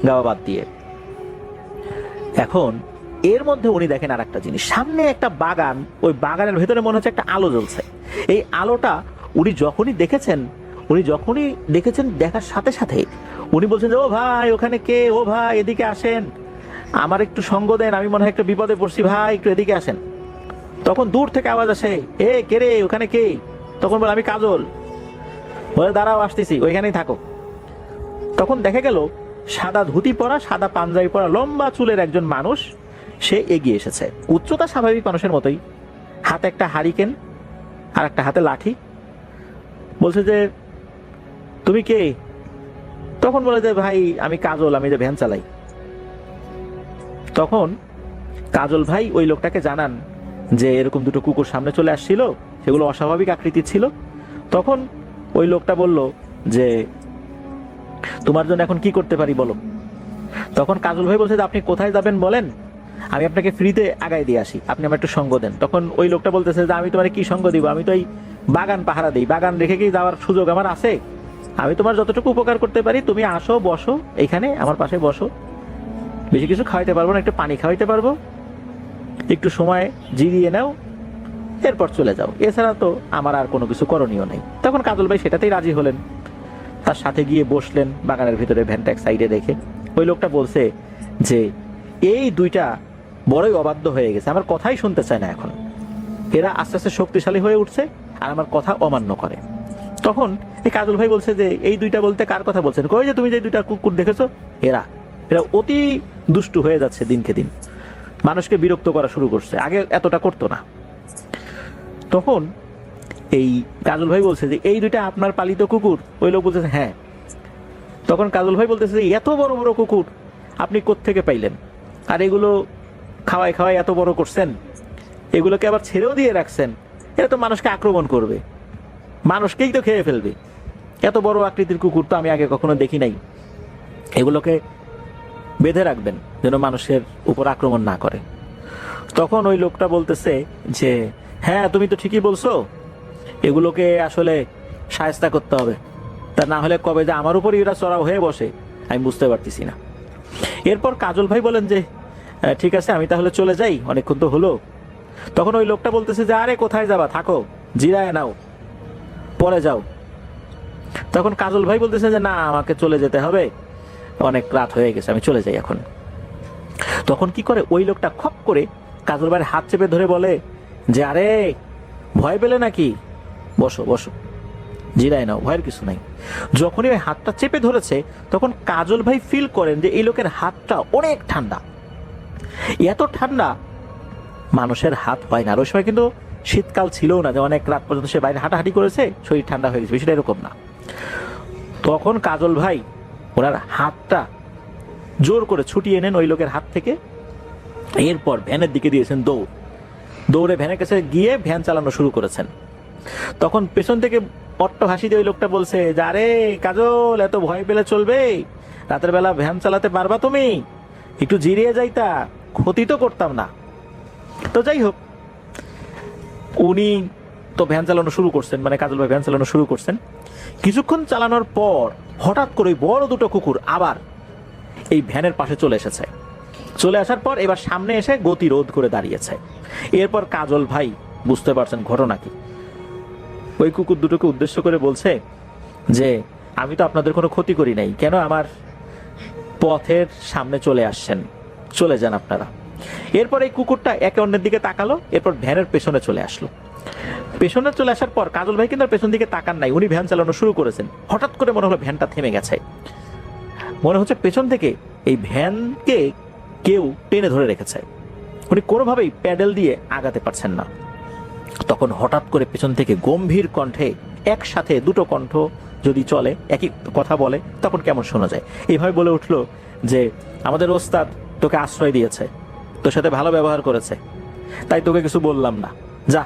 গাওয়া বাদ দিয়ে। এখন এর মধ্যে উনি দেখেন আর একটা জিনিস, সামনে একটা বাগান, ওই বাগানের ভেতরে মনে হচ্ছে একটা আলো জ্বলছে। এই আলোটা উনি যখনই দেখেছেন দেখার সাথে সাথে উনি বলছেন যে ও ভাই ওখানে কে, ও ভাই এদিকে আসেন, আমার একটু সঙ্গ দেন, আমি মনে হয় একটু বিপদে পড়ছি, ভাই একটু এদিকে আসেন। তখন দূর থেকে আওয়াজ আসে, এ কে রে, ওখানে কে? তখন বলে আমি কাজল। বলে দাঁড়াও আসতেছি, ওইখানেই থাকো। তখন দেখা গেল সাদা ধুতি পরা, সাদা পাঞ্জাবি পরা, লম্বা চুলের একজন মানুষ, সে এগিয়ে এসেছে। উচ্চতা স্বাভাবিক মানুষের মতোই, হাতে একটা হারিকেন আর একটা হাতে লাঠি। বলছে যে তুমি কে? তখন বলে যে ভাই আমি কাজল, আমি যে ভ্যান চালাই। তখন কাজল ভাই ওই লোকটাকে জানান যে এরকম দুটো কুকুর সামনে চলে আসছিল, সেগুলো অস্বাভাবিক আকৃতির ছিল। তখন ওই লোকটা বলল যে তোমার জন্য এখন কি করতে পারি বলো। তখন কাজল ভাই বলছে যে আপনি কোথায় যাবেন বলেন, আমি আপনাকে ফ্রিতে আগায় দিয়ে আসি, আপনি আমার একটু সঙ্গ দেন। তখন ওই লোকটা বলতেছে যে আমি তোমার কি সঙ্গ দিব, আমি তো এই বাগান পাহারা দিই, বাগান রেখে কি যাওয়ার সুযোগ আমার আছে? আমি তোমার যতটুকু উপকার করতে পারি, তুমি আসো বসো এখানে আমার পাশে বসো, বেশি কিছু খাওয়াইতে পারবো না, একটু পানি খাওয়াইতে পারবো, একটু সময় জিরিয়ে নাও, এরপর চলে যাও, এছাড়া তো আমার আর কোনো কিছু করণীয় নেই। তখন কাজল ভাই সেটাতেই রাজি হলেন, তার সাথে গিয়ে বসলেন বাগানের ভিতরে ভ্যানটা এক সাইডে রেখে। ওই লোকটা বলছে যে এই দুইটা বড়ই অবাধ্য হয়ে গেছে, আমার কথাই শুনতে চায় না, এখন এরা আস্তে আস্তে শক্তিশালী হয়ে উঠছে আর আমার কথা অমান্য করে। তখন এই কাজল ভাই বলছে যে এই দুইটা বলতে কার কথা বলছেন? কই যে তুমি যে দুইটা কুকুর দেখেছো, এরা এরা অতি দুষ্টু হয়ে যাচ্ছে দিনকে দিন, মানুষকে বিরক্ত করা শুরু করছে, আগে এতটা করতো না। তখন এই কাজল ভাই বলছে যে এই দুইটা আপনার পালিত কুকুর? ওই লোক বলতেছে হ্যাঁ। তখন কাজল ভাই বলতেছে যে এত বড় বড় কুকুর আপনি কোত্থেকে পাইলেন? আর এগুলো খাওয়াই খাওয়াই এত বড় করছেন, এগুলোকে আবার ছেড়েও দিয়ে রাখছেন, এরা তো মানুষকে আক্রমণ করবে, মানুষকেই তো খেয়ে ফেলবে। এত বড় আকৃতির কুকুর তো আমি আগে কখনো দেখি নাই, এগুলোকে বেঁধে রাখবেন যেন মানুষের উপর আক্রমণ না করে। তখন ওই লোকটা বলতেছে যে হ্যাঁ তুমি তো ঠিকই বলছো, এগুলোকে আসলে শায়েস্তা করতে হবে, তা না হলে কবে যে আমার উপরই এরা চড়াও হয়ে বসে আমি বুঝতে পারতেছি না। এরপর কাজল ভাই বলেন যে ঠিক আছে আমি তাহলে চলে যাই, অনেকক্ষণ তো হলো। তখন ওই লোকটা বলতেছে যে আরে কোথায় যাবা, থাকো জিরায় নাও, পরে যাও। তখন কাজল ভাই বলতেছে যে না আমাকে চলে যেতে হবে, অনেক রাত হয়ে গেছে, আমি চলে যাই এখন। তখন কি করে ওই লোকটা খপ করে কাজল ভাইয়ের হাত চেপে ধরে বলে যে আরে ভয় পেলে নাকি, বসো বসো জিরায় নাও, ভয়ের কিছু নাই। যখনই ওই হাতটা চেপে ধরেছে তখন কাজল ভাই ফিল করেন যে এই লোকের হাতটা অনেক ঠান্ডা, এত ঠান্ডা মানুষের হাত হয় না। আর ওই সময় কিন্তু শীতকাল ছিল না যে অনেক রাত পর্যন্ত সে বাইরে হাঁটাহাঁটি করেছে শরীর ঠান্ডা হয়ে গেছে, বিষয়টা এরকম না। তখন কাজল ভাই ওনার হাতটা জোর করে ছুটিয়ে নেন ওই লোকের হাত থেকে, এরপর ভ্যানের দিকে দিয়েছেন দৌড়, দৌড়ে ভ্যানের কাছে গিয়ে ভ্যান চালানো শুরু করেছেন। তখন পেছন থেকে অট্ট হাসি দিয়ে ওই লোকটা বলছে যে আরে কাজল এত ভয় পেলে চলবে, রাতের বেলা ভ্যান চালাতে পারবা তুমি, একটু জিরিয়ে যাইতা, ক্ষতি তো করতাম না। তো যাই হোক, উনি তো ভ্যান চালানো শুরু করছেন, মানে কাজল ভাই ভ্যান চালানো শুরু করছেন। কিছুক্ষণ চালানোর পর হঠাৎ করে বড় দুটো কুকুর আবার এই ভ্যানের পাশে চলে এসেছে, চলে আসার পর এবার সামনে এসে গতিরোধ করে দাঁড়িয়েছে। এরপর কাজল ভাই বুঝতে পারছেন ঘটনা কি। ওই কুকুর দুটোকে উদ্দেশ্য করে বলছে যে আমি তো আপনাদের কোনো ক্ষতি করি নাই, কেন আমার পথের সামনে চলে আসছেন, চলে যান আপনারা। এরপর এই কুকুরটা একে অন্যের দিকে তাকালো, এরপর ভ্যানের পেছনে চলে আসলো। পেছনে চলে আসার পর কাজল ভাই কিন্তু পেছন দিকে তাকান নাই, উনি ভ্যান চালানো শুরু করেছেন। হঠাৎ করে মনে হলো ভ্যানটা থেমে গেছে, মনে হচ্ছে পেছন থেকে এই ভ্যানকে কেউ টেনে ধরে রেখেছে, উনি কোনোভাবেই প্যাডেল দিয়ে আগাতে পারছেন না। তখন হঠাৎ করে পেছন থেকে গম্ভীর কণ্ঠে, একসাথে দুটো কণ্ঠ যদি চলে একই কথা বলে তখন কেমন শোনা যায়, এইভাবে বলে উঠলো যে আমাদের ওস্তাদ তোকে আশ্রয় দিয়েছে, তোর সাথে ভালো ব্যবহার করেছে, তাই তোকে কিছু বললাম না, যা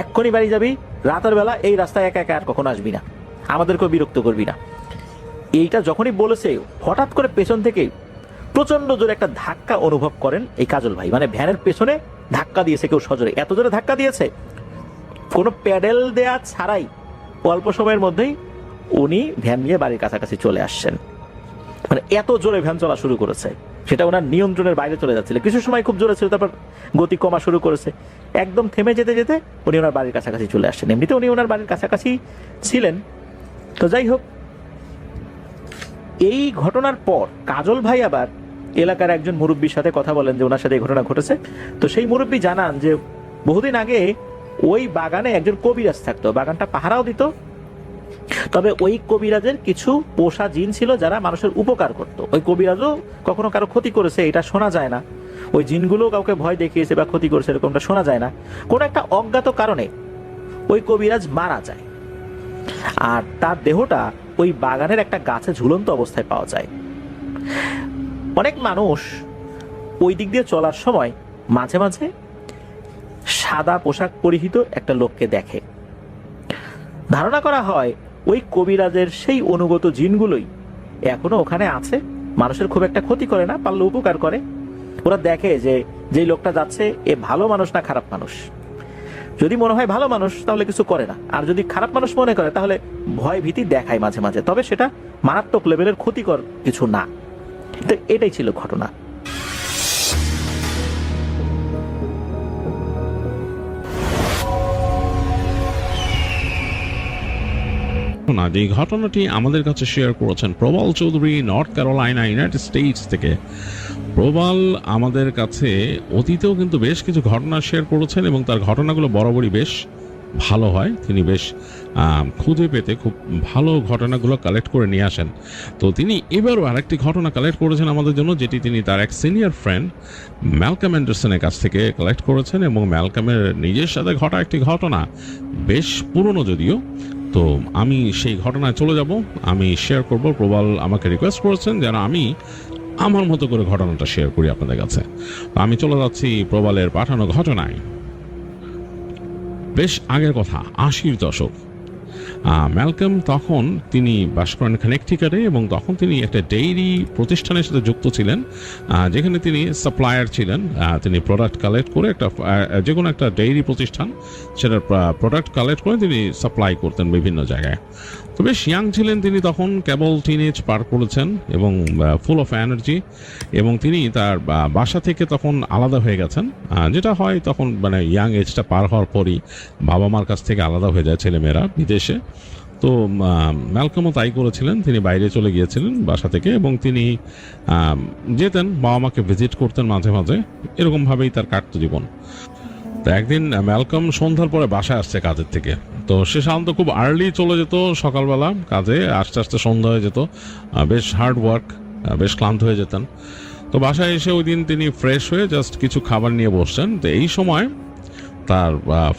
এক্ষুনি বাড়ি যাবি, রাতের বেলা এই রাস্তায় একা একা আর কখনো আসবি না, আমাদেরকেও বিরক্ত করবি না। এইটা যখনই বলেছে হঠাৎ করে পেছন থেকে প্রচন্ড জোরে একটা ধাক্কা অনুভব করেন এই কাজল ভাই, মানে ভ্যানের পেছনে ধাক্কা দিয়েছে কেউ সজোরে, এত জোরে ধাক্কা দিয়েছে কোনো প্যাডেল দেয়া ছাড়াই অল্প সময়ের মধ্যেই উনি ভ্যান নিয়ে বাড়ির কাছাকাছি চলে আসছেন। মানে এত জোরে ভ্যান চলা শুরু করেছে, সেটা ওনার নিয়ন্ত্রণের বাইরে চলে যাচ্ছিল। কিছু সময় খুব জোরে ছিল, তারপর গতি কমা শুরু করেছে, একদম থেমে যেতে যেতে উনি ওনার বাড়ির কাছাকাছি চলে আসছেন। এমনিতে উনি ওনার বাড়ির কাছাকাছি ছিলেন। তো যাই হোক, এই ঘটনার পর কাজল ভাই আবার এলাকার একজন মুরব্বীর সাথে কথা বলেন যে ওনার সাথে এই ঘটনা ঘটেছে। তো সেই মুরব্বী জানান যে বহুদিন আগে ওই বাগানে একজন কবিরাজ থাকতো, বাগানটা পাহারাও দিত, তবে ওই কবিরাজের কিছু পোষা জিন ছিল যারা মানুষের উপকার করত। ওই কবিরাজও কখনো কারো ক্ষতি করেছে এটা শোনা যায় না, ওই জিনগুলো কাউকে ভয় দেখিয়েছে বা ক্ষতি করেছে এরকমটা শোনা যায় না। কোনো একটা অজ্ঞাত কারণে ওই কবিরাজ মারা যায়, আর তার দেহটা ওই বাগানের একটা গাছে ঝুলন্ত অবস্থায় পাওয়া যায়। অনেক মানুষ ওই দিক দিয়ে চলার সময় মাঝে মাঝে সাদা পোশাক পরিহিত একটা লোককে দেখে। ধারণা করা হয় ওই কবিরাজের সেই অনুগত জিনগুলোই এখনো ওখানে আছে, মানুষের খুব একটা ক্ষতি করে না, পারলে উপকার করে। ওরা দেখে যে যেই লোকটা যাচ্ছে এ ভালো মানুষ না খারাপ মানুষ। যদি মনে হয় ভালো মানুষ তাহলে কিছু করে না, আর যদি খারাপ মানুষ মনে করে তাহলে ভয় ভীতি দেখায় মাঝে মাঝে, তবে সেটা মারাত্মক লেভেলের ক্ষতিকর কিছু না। তো এটাই ছিল ঘটনা। না, যে ঘটনাটি আমাদের কাছে শেয়ার করেছেন Prabal Chowdhury, North Carolina, United States থেকে। প্রবাল আমাদের কাছে অতীতেও কিন্তু বেশ কিছু ঘটনা শেয়ার করেছেন এবং তার ঘটনাগুলো বরাবরই বেশ ভালো হয়। তিনি বেশ খুঁজে পেতে খুব ভালো ঘটনাগুলো কালেক্ট করে নিয়ে আসেন। তো তিনি এবারও আরেকটি ঘটনা কালেক্ট করেছেন আমাদের জন্য, যেটি তিনি তার এক সিনিয়র ফ্রেন্ড ম্যালকম অ্যান্ডারসনের কাছ থেকে কালেক্ট করেছেন। এবং ম্যালকমের নিজের সাথে ঘটা একটি ঘটনা, বেশ পুরনো যদিও। তো আমি সেই ঘটনায় চলে যাব, আমি শেয়ার করব। প্রবাল আমাকে রিকোয়েস্ট করেছেন যেন আমি আমার মতো করে ঘটনাটা শেয়ার করি আপনাদের কাছে। আমি চলে যাচ্ছি প্রবালের পাঠানো ঘটনায়। বেশ আগের কথা, 80-র দশক। ম্যালকম তখন তিনি বাস করেন কানেকটিকাটে এবং তখন তিনি একটা ডেইরি প্রতিষ্ঠানের সাথে যুক্ত ছিলেন, যেখানে তিনি সাপ্লায়ার ছিলেন। তিনি প্রোডাক্ট কালেক্ট করে একটা যে কোনো একটা ডেইরি প্রতিষ্ঠান সেটার প্রোডাক্ট কালেক্ট করে তিনি সাপ্লাই করতেন বিভিন্ন জায়গায়। তো বেশ ইয়াং ছিলেন তিনি তখন, কেবল টিনেজ পার করেছেন এবং ফুল অফ এনার্জি। এবং তিনি তার বাসা থেকে তখন আলাদা হয়ে গেছেন, যেটা হয় তখন মানে ইয়াং এজটা পার হওয়ার পরই বাবা মার কাছ থেকে আলাদা হয়ে যায় ছেলেমেয়েরা বিদেশে। তো ম্যালকমও তাই করেছিলেন, তিনি বাইরে চলে গিয়েছিলেন বাসা থেকে এবং তিনি যেতেন বাবা মাকে ভিজিট করতেন মাঝে মাঝে, এরকমভাবেই তার কাটতো জীবন। তো একদিন ম্যালকম সন্ধ্যার পরে বাসায় আসছে কাজের থেকে। তো সে সাধারণত খুব আর্লি চলে যেত সকালবেলা কাজে, আস্তে আস্তে সন্ধ্যা হয়ে যেত, বেশ হার্ড ওয়ার্ক, বেশ ক্লান্ত হয়ে যেতেন। তো বাসায় এসে ওই দিন তিনি ফ্রেশ হয়ে জাস্ট কিছু খাবার নিয়ে বসছেন। তো এই সময় তার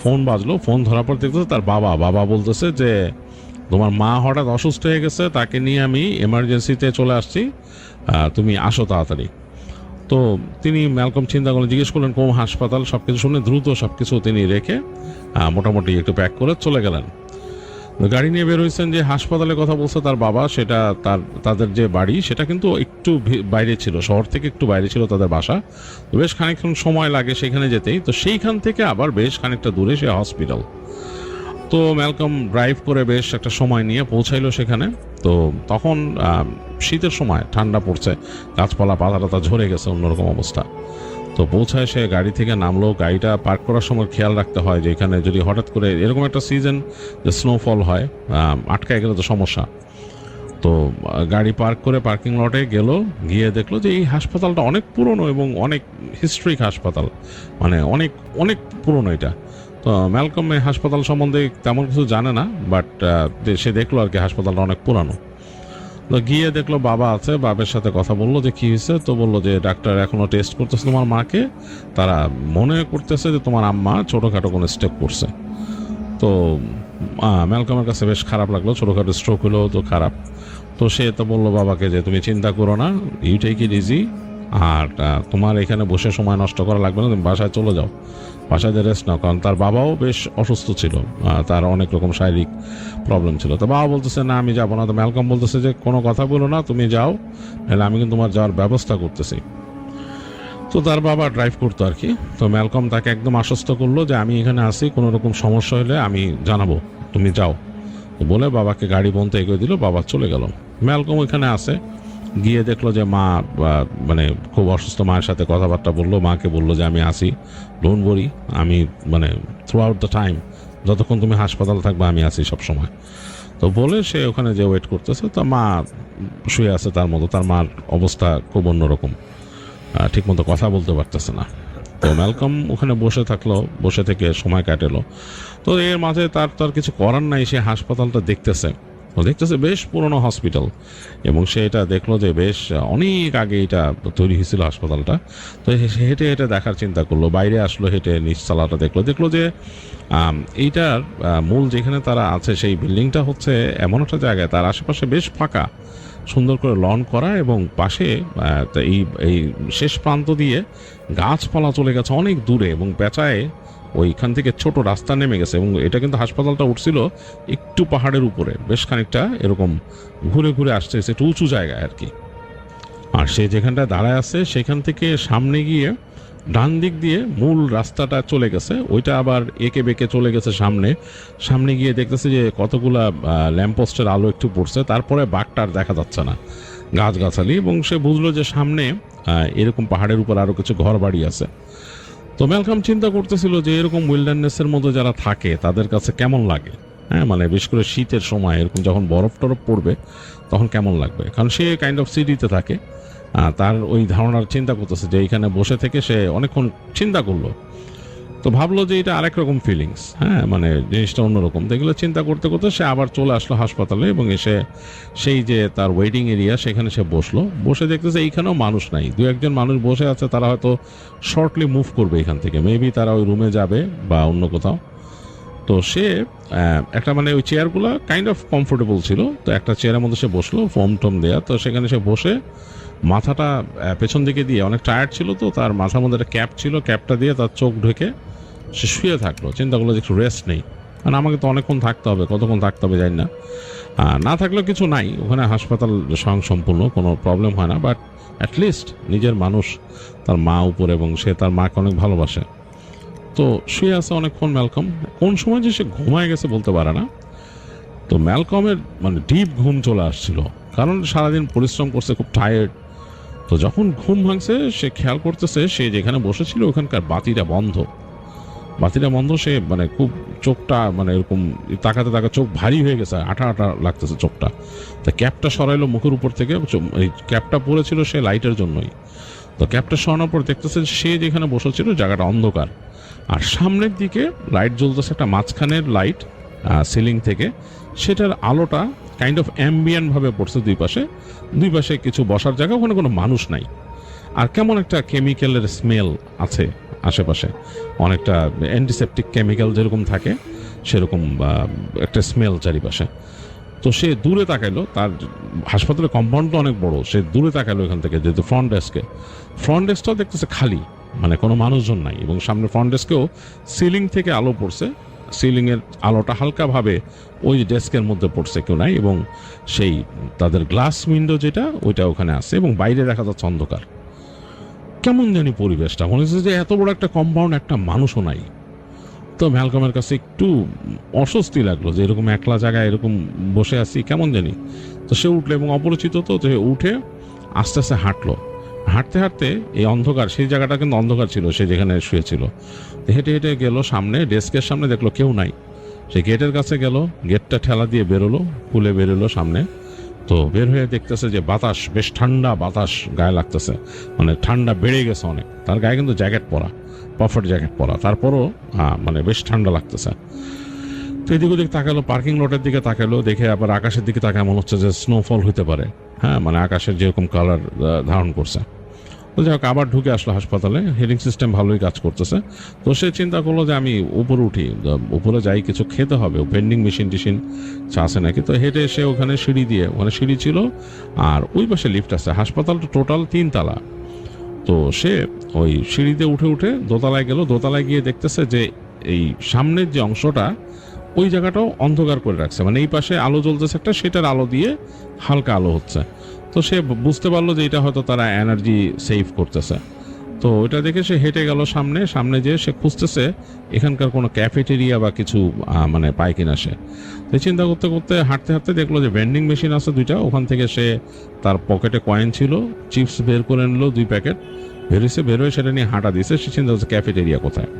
ফোন বাজলো। ফোন ধরার পর দেখতেছে তার বাবা বলতেছে যে তোমার মা হঠাৎ অসুস্থ হয়ে গেছে, তাকে নিয়ে আমি এমার্জেন্সিতে চলে আসছি, তুমি আসো তাড়াতাড়ি। তো তিনি ম্যালকম চিন্তা করলেন, জিজ্ঞেস করলেন কোন হাসপাতাল, সব কিছু শুনে দ্রুত সব কিছু তিনি রেখে মোটামুটি একটু প্যাক করে চলে গেলেন। গাড়ি নিয়ে বের হয়েছেন। যে হাসপাতালের কথা বলছে তার বাবা, সেটা তাদের যে বাড়ি সেটা কিন্তু একটু বাইরে ছিল, শহর থেকে একটু বাইরে ছিল তাদের বাসা। তো বেশ খানিকক্ষণ সময় লাগে সেখানে যেতেই। তো সেইখান থেকে আবার বেশ খানিকটা দূরে সে হসপিটাল। তো ম্যালকম ড্রাইভ করে বেশ একটা সময় নিয়ে পৌঁছাইলো সেখানে। তো তখন শীতের সময়, ঠান্ডা পড়ছে, গাছপালা পাতা টাতা ঝরে গেছে, অন্যরকম অবস্থা। তো পৌঁছায় সে গাড়ি থেকে নামলো। গাড়িটা পার্ক করার সময় খেয়াল রাখতে হয় যে এখানে যদি হঠাৎ করে এরকম একটা সিজন যে স্নোফল হয়, আটকায় গেলে তো সমস্যা। তো গাড়ি পার্ক করে পার্কিং লটে গেল, গিয়ে দেখলো যে এই হাসপাতালটা অনেক পুরনো এবং অনেক হিস্ট্রিক হাসপাতাল, মানে অনেক অনেক পুরনো এটা। তো ম্যালকম এই হাসপাতাল সম্বন্ধে তেমন কিছু জানে না, বাট সে দেখলো আর কি হাসপাতালটা অনেক পুরানো। তো গিয়ে দেখলো বাবা আছে, বাবার সাথে কথা বললো যে কি হয়েছে। তো বললো যে ডাক্তার এখনো টেস্ট করতেছে তোমার মাকে, তারা মনে করতেছে যে তোমার আম্মা ছোটোখাটো কোনো স্টেপ করছে। তো ম্যালকমের কাছে বেশ খারাপ লাগলো, ছোটোখাটো স্ট্রোক হলেও তো খারাপ। তো সে তো বললো বাবাকে যে তুমি চিন্তা করো না, ইউ টেক ইট ইজি, আর তোমার এখানে বসে সময় নষ্ট করা লাগবে না, তুমি বাসায় চলে যাও, বাসায় যে রেস্ট নাও। কারণ তার বাবাও বেশ অসুস্থ ছিল, তার অনেক রকম শারীরিক প্রবলেম ছিল। তো বাবা বলতেছে না আমি যাবো না। তো ম্যালকম বলতেছে যে কোনো কথা বলো না, তুমি যাও, নাহলে আমি কিন্তু তোমার যাওয়ার ব্যবস্থা করতেছি। তো তার বাবা ড্রাইভ করতো আর কি। তো ম্যালকম তাকে একদম আশ্বস্ত করলো যে আমি এখানে আসি, কোনো রকম সমস্যা হলে আমি জানাবো, তুমি যাও। তো বলে বাবাকে গাড়ি বন্ধ এগিয়ে দিল, বাবা চলে গেল। ম্যালকম ওইখানে আসে, গিয়ে দেখলো যে মা মানে খুব অসুস্থ, মায়ের সাথে কথাবার্তা বললো, মাকে বললো যে আমি আসি, ডোন্ট ওয়ারি, আমি মানে থ্রু আউট দ্য টাইম, যতক্ষণ তুমি হাসপাতালে থাকবে আমি আসি সবসময়। তো বলে সে ওখানে যে ওয়েট করতেছে। তো মা শুয়ে আছে তার মতো, তার মার অবস্থা খুব অন্যরকম, ঠিকমতো কথা বলতে পারতেছে না। তো ম্যালকম ওখানে বসে থাকলো, বসে থেকে সময় কাটেলো। তো এর মাঝে তার কিছু করার নাই, সে হাসপাতালটা দেখতেছে। দেখতেছে বেশ পুরনো হসপিটাল এবং সে এটা দেখলো যে বেশ অনেক আগে এটা তৈরি হয়েছিল হাসপাতালটা। তো হেঁটে হেঁটে দেখার চিন্তা করলো, বাইরে আসলো, হেঁটে নিচতলাটা দেখলো যে এইটার মূল যেখানে তারা আছে সেই বিল্ডিংটা হচ্ছে এমন একটা জায়গায়, তার আশেপাশে বেশ ফাঁকা, সুন্দর করে লন করা এবং পাশে এই শেষ প্রান্ত দিয়ে গাছপালা চলে গেছে অনেক দূরে এবং পেঁচায় ওইখান থেকে ছোট রাস্তা নেমে গেছে, এবং এটা কিন্তু হাসপাতালটা উঠছিল একটু পাহাড়ের উপরে, বেশ খানিকটা এরকম ঘুরে ঘুরে আসছে, একটু উঁচু জায়গায় আর কি। আর সে যেখানটা দাঁড়ায় আছে সেখান থেকে সামনে গিয়ে ডান দিক দিয়ে মূল রাস্তাটা চলে গেছে, ওইটা আবার এঁকে বেঁকে চলে গেছে সামনে গিয়ে দেখতেছে যে কতগুলা ল্যাম্পপোস্টের আলো একটু পড়ছে, তারপরে বাঘটা আর দেখা যাচ্ছে না, গাছগাছালি, এবং সে বুঝলো যে সামনে এরকম পাহাড়ের উপর আরও কিছু ঘর বাড়ি আছে। তো ম্যালকম চিন্তা করতেছিল যে এরকম উইল্ডারনেসের মধ্যে যারা থাকে তাদের কাছে কেমন লাগে, হ্যাঁ, মানে বিশেষ করে শীতের সময় এরকম যখন বরফ টরফ পড়বে তখন কেমন লাগবে, কারণ সে কাইন্ড অফ সিটিতে থাকে। তার ওই ধারণার চিন্তা করতেছে যে এইখানে বসে থেকে সে অনেকক্ষণ চিন্তা করলো, তো ভাবলো যে এটা আরেক রকম ফিলিংস, হ্যাঁ, মানে জিনিসটা অন্যরকম। দেখলে চিন্তা করতে করতে সে আবার চলে আসলো হাসপাতালে, এবং এসে সেই যে তার ওয়েটিং এরিয়া সেখানে সে বসলো, বসে দেখতেছে এইখানেও মানুষ নাই, দু একজন মানুষ বসে আছে, তারা হয়তো শর্টলি মুভ করবে এখান থেকে, মেবি তারা ওই রুমে যাবে বা অন্য কোথাও। তো সে একটা মানে ওই চেয়ারগুলো কাইন্ড অফ কমফোর্টেবল ছিল, তো একটা চেয়ারের মধ্যে সে বসলো, ফোম টোম দেয়া, তো সেখানে সে বসে মাথাটা পেছন দিকে দিয়ে, অনেক টায়ার্ড ছিল তো, তার মাথার মধ্যে একটা ক্যাপ ছিল, ক্যাপটা দিয়ে তার চোখ ঢেকে সে শুয়ে থাকলো, চিন্তা করলো যে একটু রেস্ট নেই, কারণ আমাকে তো অনেকক্ষণ থাকতে হবে, কতক্ষণ থাকতে হবে জানি না, না থাকলেও কিছু নাই, ওখানে হাসপাতাল স্বয়ংসম্পূর্ণ, কোনো প্রবলেম হয় না, বাট অ্যাটলিস্ট নিজের মানুষ, তার মা উপরে, এবং সে তার মাকে অনেক ভালোবাসে। তো শুয়ে আছে অনেকক্ষণ ম্যালকম, কোন সময় যে সে ঘুমায় গেছে বলতে পারে না। তো ম্যালকমের মানে ডিপ ঘুম চলে আসছিল, কারণ সারাদিন পরিশ্রম করছে, খুব টায়ার্ড। তো যখন ঘুম ভাঙছে সে খেয়াল করতেছে সে যেখানে বসেছিল ওখানকার বাতিটা বন্ধ, সে মানে খুব চোখটা মানে এরকম তাকাতে তাকাতে চোখ ভারী হয়ে গেছে, আঠা আঠা লাগতেছে চোখটা। তা ক্যাপটা সরাইলো মুখের উপর থেকে, এই ক্যাপটা পরেছিল সে লাইটের জন্যই। তো ক্যাপটা সরানোর পর দেখতেছে সে যেখানে বসেছিল জায়গাটা অন্ধকার, আর সামনের দিকে লাইট জ্বলতেছে, একটা মাঝখানের লাইট সিলিং থেকে, সেটার আলোটা কাইন্ড অফ অ্যাম্বিয়েন্ট ভাবে পড়ছে দুই পাশে কিছু বসার জায়গা, ওখানে কোনো মানুষ নাই, আর কেমন একটা কেমিক্যালের স্মেল আছে আশেপাশে, অনেকটা অ্যান্টিসেপটিক কেমিক্যাল যেরকম থাকে সেরকম একটা স্মেল চারিপাশে। তো সে দূরে তাকাইলো, তার হাসপাতালের কম্পাউন্ডটা অনেক বড়, সে দূরে তাকাইলো এখান থেকে, যেহেতু ফ্রন্ট ডেস্কটাও দেখতেছে খালি, মানে কোনো মানুষজন নাই, এবং সামনে ফ্রন্ট ডেস্কেও সিলিং থেকে আলো পড়ছে, সিলিংয়ের আলোটা হালকাভাবে ওই ডেস্কের মধ্যে পড়ছে, কেউ নাই, এবং সেই তাদের গ্লাস উইন্ডো যেটা ওইটা ওখানে আছে, এবং বাইরে দেখা যাচ্ছে অন্ধকার। কেমন জানি পরিবেশটা, মনে হচ্ছে যে এত বড় একটা কম্পাউন্ড, একটা মানুষও নাই। তো ম্যালকমের কাছে একটু অস্বস্তি লাগলো যে এরকম একলা জায়গায় এরকম বসে আছি, কেমন জানি। তো সে উঠলো, এবং অপরিচিত তো উঠে আস্তে আস্তে হাঁটতে হাঁটতে এই অন্ধকার, সেই জায়গাটা কিন্তু অন্ধকার ছিল, সে যেখানে শুয়েছিল, হেঁটে হেঁটে গেল সামনে, ডেস্কের সামনে দেখলো কেউ নাই, সে গেটের কাছে গেল, গেটটা ঠেলা দিয়ে বেরোলো, খুলে বেরোলো সামনে। তো বের হয়ে দেখতেছে যে বাতাস, বেশ ঠান্ডা বাতাস গায়ে লাগতেছে, মানে ঠান্ডা বেড়ে গেছে অনেক, তার গায়ে কিন্তু জ্যাকেট পরা, পাফার জ্যাকেট পরা, তারপরও মানে বেশ ঠান্ডা লাগতেছে। তো এদিক ওদিক তাকালো, পার্কিং লটের দিকে তাকালো, দেখে আবার আকাশের দিকে তাকায়, মনে হচ্ছে যে স্নোফল হতে পারে, হ্যাঁ, মানে আকাশের যেরকম কালার ধারণ করছে। তো যাই হোক, আবার ঢুকে আসলো হাসপাতালে, হিটিং সিস্টেম ভালোই কাজ করতেছে। তো সে চিন্তা করলো যে আমি উপরে উঠি, উপরে যাই, কিছু খেতে হবে, ভেন্ডিং মেশিন টিশিন আছে নাকি। তো হেঁটে এসে ওখানে সিঁড়ি ছিল, আর ওই পাশে লিফট আছে, হাসপাতালটা টোটাল 3 তলা। তো সে ওই সিঁড়িতে উঠে দোতলায় গেল, দোতলায় গিয়ে দেখতেছে যে এই সামনের যে অংশটা ওই জায়গাটাও অন্ধকার করে রাখছে, মানে এই পাশে আলো জ্বলতেছে একটা, সেটার আলো দিয়ে হালকা আলো হচ্ছে। তো সে বুঝতে পারলো যে এটা হয়তো তারা এনার্জি সেভ করতেছে। তো ওইটা দেখে সে হেঁটে গেল সামনে যেয়ে সে খুঁজতেছে এখানকার কোনো ক্যাফেটেরিয়া বা কিছু মানে পায় কিনা। সে চিন্তা করতে করতে হাঁটতে দেখলো যে ভেন্ডিং মেশিন আছে 2টা, ওখান থেকে সে তার পকেটে কয়েন ছিল, চিপস বের করে নিল 2 প্যাকেট, বেরোয় সেটা নিয়ে হাঁটা দিয়েছে। সে চিন্তা করছে ক্যাফেটেরিয়া কোথায়।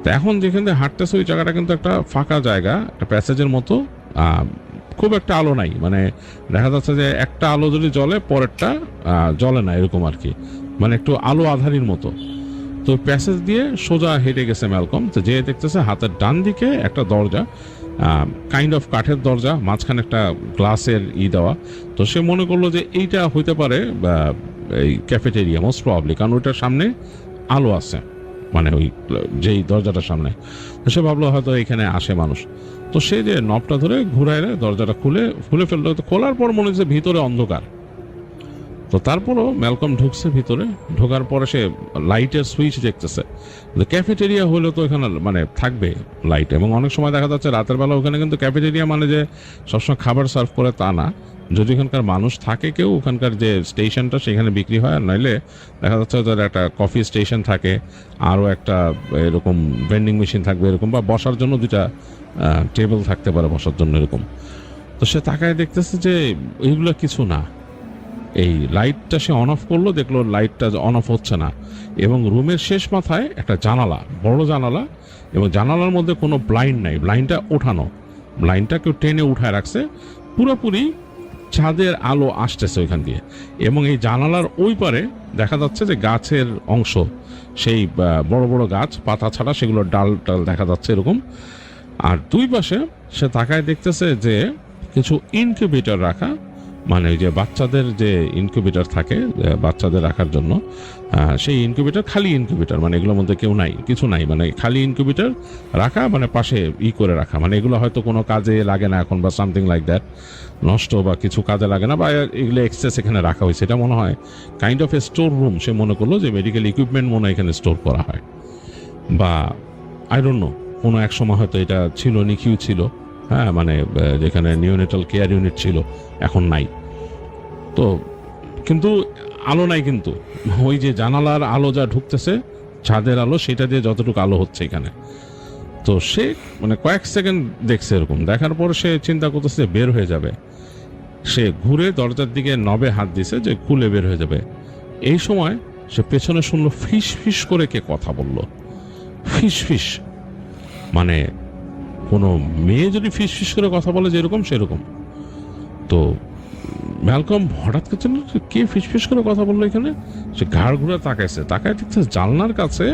তো এখন যেখানে হাঁটতেছে ওই জায়গাটা কিন্তু একটা ফাঁকা জায়গা, একটা প্যাসেজের মতো, খুব একটা আলো নাই, মানে দেখা যাচ্ছে যে একটা আলো যদি জ্বলে পরেরটা জ্বলে না, এরকম আর কি, মানে একটু আলো আধারির মতো। তো প্যাসেজ দিয়ে সোজা হেঁটে গেছে ম্যালকম। তো যে দেখতেছে হাতের ডান দিকে একটা দরজা, কাইন্ড অফ কাঠের দরজা, মাঝখানে একটা গ্লাসের দেওয়া। তো সে মনে করলো যে এইটা হইতে পারে এই ক্যাফেটেরিয়া, মোস্ট প্রবাবলি, কারণ ওইটার সামনে আলো আছে, মানে ওই যেই দরজাটার সামনে। সে ভাবলো হয়তো এখানে আসে মানুষ। তো সে যে নবটা ধরে ঘুরাইলে দরজাটা খুলে ফেললো। তো খোলার পর মনে হচ্ছে ভিতরে অন্ধকার। তো তারপরও ম্যালকম ঢুকছে ভিতরে, ঢোকার পরে সে লাইটের সুইচ দেখতেছে। ক্যাফেটেরিয়া হলে তো এখানে মানে থাকবে লাইট, এবং অনেক সময় দেখা যাচ্ছে রাতের বেলা ওখানে কিন্তু ক্যাফেটেরিয়া মানে যে সবসময় খাবার সার্ভ করে তা না, যদি ওখানকার মানুষ থাকে কেউ, ওখানকার যে স্টেশনটা সেখানে বিক্রি হয়, আর নইলে দেখা যাচ্ছে ওদের একটা কফি স্টেশন থাকে, আরও একটা এরকম ভেন্ডিং মেশিন থাকবে এরকম, বা বসার জন্য দুটা টেবিল থাকতে পারে বসার জন্য এরকম। তো সে তাকায় দেখতেছে যে এইগুলো কিছু না। এই লাইটটা সে অন অফ করলো, দেখলো লাইটটা অন অফ হচ্ছে না, এবং রুমের শেষ মাথায় একটা জানালা, বড় জানালা, এবং জানালার মধ্যে কোনো ব্লাইন্ড নাই, ব্লাইন্ডটা ওঠানো, ব্লাইন্ডটা কেউ টেনে উঠায় রাখছে, পুরোপুরি ছাদের আলো আসতেছে ওইখান দিয়ে। এবং এই জানালার ওই পারে দেখা যাচ্ছে যে গাছের অংশ, সেই বড় বড় গাছ, পাতা ছাড়া সেগুলো ডাল টাল দেখা যাচ্ছে এরকম। আর দুই পাশে সে তাকায় দেখতেছে যে কিছু ইনকিউবেটর রাখা, মানে ওই যে বাচ্চাদের যে ইনকিউবেটর থাকে বাচ্চাদের রাখার জন্য, সেই ইনকিউবেটর, খালি ইনকিউবেটর, মানে এগুলোর মধ্যে কেউ নাই, কিছু নাই, মানে খালি ইনকিউবেটর রাখা, মানে পাশে করে রাখা, মানে এগুলো হয়তো কোনো কাজে লাগে না এখন, বা সামথিং লাইক দ্যাট, নষ্ট বা কিছু কাজে লাগে না, বা এগুলো এক্সেস এখানে রাখা হয়েছে। এটা মনে হয় kind of a store room. সে মনে করলো যে মেডিকেল ইকুইপমেন্ট মনে হয় এখানে স্টোর করা হয়, বা আই ডোন্ট নো, কোনো এক সময় হয়তো এটা ছিল, নিকিউ ছিল, হ্যাঁ, মানে যেখানে নিওনেটাল কেয়ার ইউনিট ছিল, এখন নাই। তো কিন্তু আলো নাই, কিন্তু ওই যে জানালার আলো যা ঢুকতেছে, ছাদের আলো, সেটা দিয়ে যতটুকু আলো হচ্ছে এখানে। তো সে মানে কয়েক সেকেন্ড দেখছে এরকম, দেখার পর সে চিন্তা করতেছে বের হয়ে যাবে। সে ঘুরে দরজার দিকে নবে হাত দিছে যে খুলে বের হয়ে যাবে। এই সময় সে পেছনে শুনলো ফিস ফিস করে কে কথা বলল, ফিস ফিস, মানে কোনো মেয়ে যদি ফিস ফিস করে কথা বলে যেরকম সেরকম। তো ম্যালকম হঠাৎ করছে কে ফিসফিস করে কথা বললো এখানে। সে ঘাড় ঘুরে তাকাইছে, তাকায় দেখছে জানলার কাছে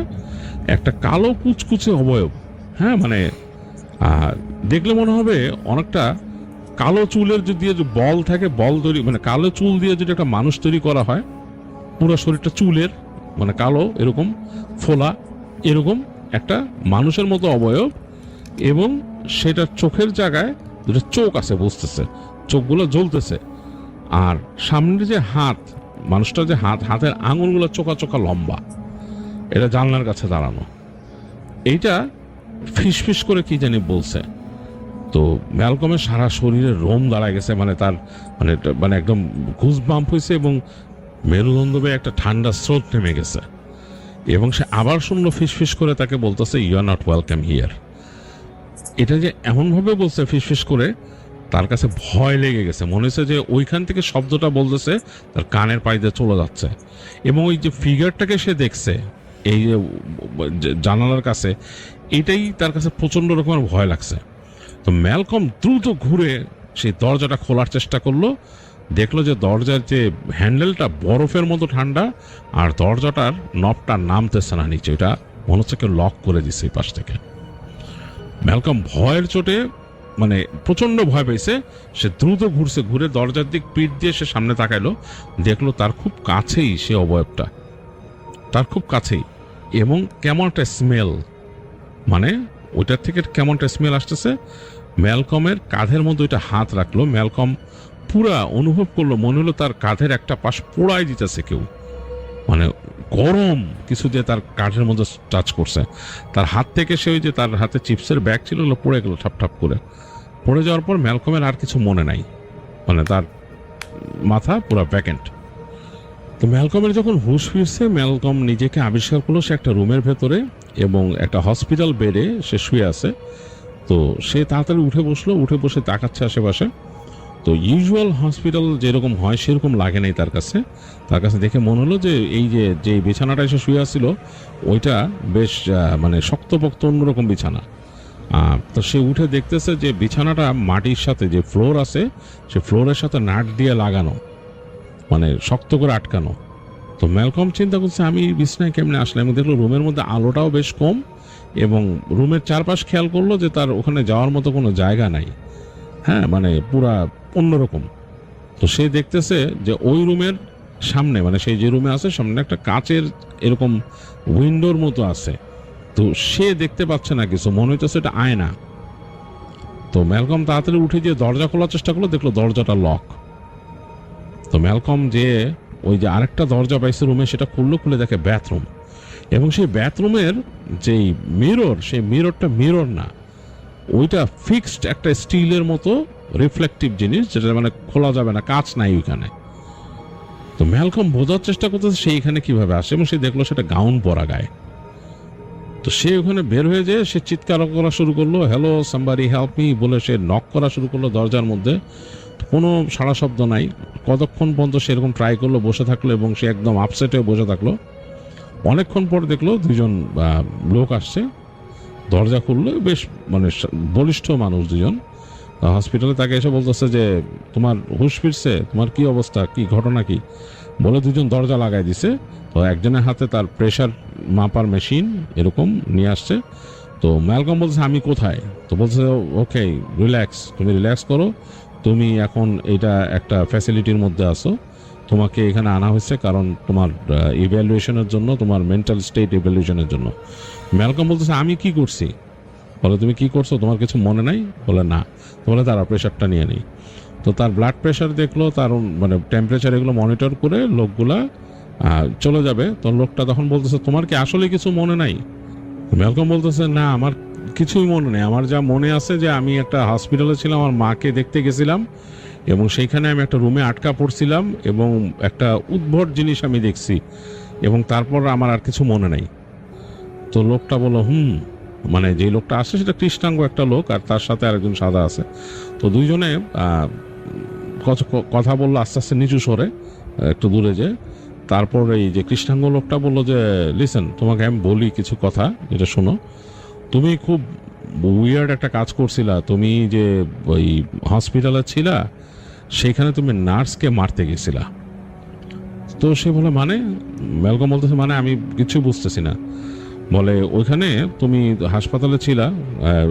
একটা কালো কুচকুচে অবয়ব, হ্যাঁ, মানে দেখলে মনে হবে অনেকটা কালো চুলের দিয়ে যে বল থাকে, বল তৈরি, মানে কালো চুল দিয়ে যদি একটা মানুষ তৈরি করা হয়, পুরো শরীরটা চুলের, মানে কালো এরকম ফোলা, এরকম একটা মানুষের মতো অবয়ব, এবং সেটার চোখের জায়গায় দুটো চোখ আছে, বুঝতেছে, চোখগুলো জ্বলতেছে। আর সামনের যে হাত, মানুষটার যে হাতের আঙুলগুলো চোখা চোখা লম্বা, এটা জানলার কাছে দাঁড়ানো। এইটা ফিসফিস করে কি জানি বলছে। তো ম্যালকমের সারা শরীরে রোম দাঁড়ায় গেছে, মানে তার মানে একদম ঘুষ বাম্প হয়েছে, এবং মেরুদণ্ডে একটা ঠান্ডা স্রোত নেমে গেছে। এবং সে আবার শুনলো ফিসফিস করে তাকে বলতেছে, you are not welcome here. এটা যে এমনভাবে বলছে ফিসফিস করে, তার কাছে ভয় লেগে গেছে, মনে হচ্ছে যে ওইখান থেকে শব্দটা বলতেছে তার কানের পাইতে চলে যাচ্ছে। এবং ওই যে ফিগারটাকে সে দেখছে এই যে জানালার কাছে, এটাই তার কাছে প্রচন্ড রকমের ভয় লাগছে। তো ম্যালকম দ্রুত ঘুরে সেই দরজাটা খোলার চেষ্টা করলো, দেখলো যে দরজার যে হ্যান্ডেলটা বরফের মতো ঠান্ডা, আর দরজাটার নবটা নামতেছে না নিচে, ওটা মনে হচ্ছে কেউ লক করে দিচ্ছে এই পাশ থেকে। ম্যালকম ভয়ের চোটে মানে প্রচন্ড ভয় পেয়েছে, সে দ্রুত ঘুরছে, ঘুরে দরজার দিক পিঠ দিয়ে সে সামনে তাকাইলো, দেখলো তার খুব কাছেই সে অবয়বটা, তার খুব কাছেই, এবং কেমন একটা স্মেল, মানে ওইটার থেকে কেমন একটা স্মেল আসতেছে। ম্যালকমের কাঁধের মধ্যে ওইটা হাত রাখলো, ম্যালকম পুরা অনুভব করলো, মনে হলো তার কাঁধের একটা পাশ পোড়াই দিতেছে কেউ, মানে গরম কিছু দিয়ে তার কাঁধের মধ্যে টাচ করছে। তার হাত থেকে সে ওই যে তার হাতে চিপসের ব্যাগ ছিল, ওগুলো পড়ে গেল ঠাপ ঠাপ করে। পড়ে যাওয়ার পর ম্যালকমের আর কিছু মনে নাই, মানে তার মাথা পুরো ভ্যাকেন্ট। তো ম্যালকমের যখন হুঁশ ফিরছে, ম্যালকম নিজেকে আবিষ্কার করলো সে একটা রুমের ভেতরে, এবং একটা হসপিটাল বেডে সে শুয়ে আছে। তো সে তাড়াতাড়ি উঠে বসলো, উঠে বসে তাকাচ্ছে আশেপাশে। তো ইউজুয়াল হসপিটাল যেরকম হয় সেরকম লাগে নাই তার কাছে। তার কাছে দেখে মনে হলো যে এই যে বিছানাটা এসে শুয়ে আসছিল ওইটা বেশ মানে শক্তপোক্ত অন্যরকম বিছানা। তো সে উঠে দেখতেছে যে বিছানাটা মাটির সাথে যে ফ্লোর আছে সে ফ্লোরের সাথে নাট দিয়ে লাগানো, মানে শক্ত করে আটকানো। তো ম্যালকম চিন্তা করছে আমি বিছানায় কেমনে আসলাম, এবং দেখলো রুমের মধ্যে আলোটাও বেশ কম, এবং রুমের চারপাশ খেয়াল করলো যে তার ওখানে যাওয়ার মতো কোনো জায়গা নাই, হ্যাঁ, মানে পুরা অন্যরকম। তো সে দেখতেছে যে ওই রুমের সামনে, মানে সেই যে রুমে আছে সামনে একটা কাচের এরকম উইন্ডোর মতো আছে। তো সে দেখতে পাচ্ছে না কিছু, মনে হইতেছে এটা আয়না। তো ম্যালকম তাড়াতাড়ি উঠে গিয়ে দরজা খোলার চেষ্টা করলো, দেখলো দরজাটা লক। তো ম্যালকম যে ওই যে আরেকটা দরজা পাইছে রুমে, সেটা খুলে দেখে বাথরুম, এবং সেই বাথরুমের যেই মিরর, সেই মিররটা মিরর না, ওইটা ফিক্সড একটা স্টিলের মতো রিফ্লেকটিভ জিনিস, যেটা মানে খোলা যাবে না, কাঁচ নাই ওইখানে। তো ম্যালকম বোঝার চেষ্টা করতেছে সেইখানে কিভাবে আসে, এবং সে দেখলো সেটা গাউন পরা গায়ে। তো সে ওখানে বের হয়ে যেয়ে সে চিৎকার করা শুরু করলো, হ্যালো সামবাডি হেল্প মি বলে সে নক করা শুরু করলো দরজার মধ্যে। কোনো সাড়া শব্দ নাই। কতক্ষণ পর্যন্ত সেরকম ট্রাই করলো, বসে থাকলো, এবং সে একদম আপসেট হয়ে বসে থাকলো। অনেকক্ষণ পর দেখলো দুজন লোক আসছে, দরজা খুললো, বেশ মানে বলিষ্ঠ মানুষ দুজন। হসপিটালে তাকে এসে বলতেছে যে তোমার হুঁশ ফিরছে, তোমার কি অবস্থা, কি ঘটনা কি, বলে দুজন দরজা লাগাই দিছে। তো একজনের হাতে তার প্রেশার মাপার মেশিন এরকম নিয়ে আসছে। তো ম্যালকম বলছে আমি কোথায়, তো বলছে ওকে রিল্যাক্স, তুমি রিল্যাক্স করো, তুমি এখন এটা একটা ফ্যাসিলিটির মধ্যে আসো, তোমাকে এখানে আনা হয়েছে কারণ তোমার ইভ্যালুয়েশনের জন্য, তোমার মেন্টাল স্টেট ইভ্যালুয়েশনের জন্য। ম্যালকম বলতেছে আমি কি করছি, বলে তুমি কি করছো, তোমার কিছু মনে নাই, বলে না। তো বলে তারা প্রেশারটা নিয়ে নেই। তো তার ব্লাড প্রেশার দেখলো, তার মানে টেম্পারেচার এগুলো মনিটর করে লোকগুলা চলে যাবে। তো লোকটা তখন বলতেছে তোমার কি আসলে কিছু মনে নাই? ম্যালকম বলতেছে না আমার কিছুই মনে নেই, আমার যা মনে আছে যে আমি একটা হসপিটালে ছিলাম, আমার মাকে দেখতে গেছিলাম, এবং সেইখানে আমি একটা রুমে আটকা পড়ছিলাম, এবং একটা উদ্ভট জিনিস আমি দেখছি, এবং তারপর আমার আর কিছু মনে নাই। তো লোকটা বলল মানে যে লোকটা আসে সেটা কৃষ্ণাঙ্গ একটা লোক, আর তার সাথে আরেকজন সাদা আছে। তো দুইজনে কথা বললো আস্তে আস্তে নিচু স্বরে, একটু দূরে যে। তারপর এই যে কৃষ্ণাঙ্গ লোকটা বললো যে লিসেন, তোমাকে আমি বলি কিছু কথা, যেটা শোনো। তুমি খুব উইয়ার্ড একটা কাজ করছিলা, তুমি যে ওই হসপিটালে ছিলা সেখানে তুমি নার্সকে মারতে গেছিলা। তো সে বলে মানে? ম্যালকম বলতেছে মানে আমি কিছু বুঝতেছি না। বলে ওইখানে তুমি হাসপাতালে ছিলা,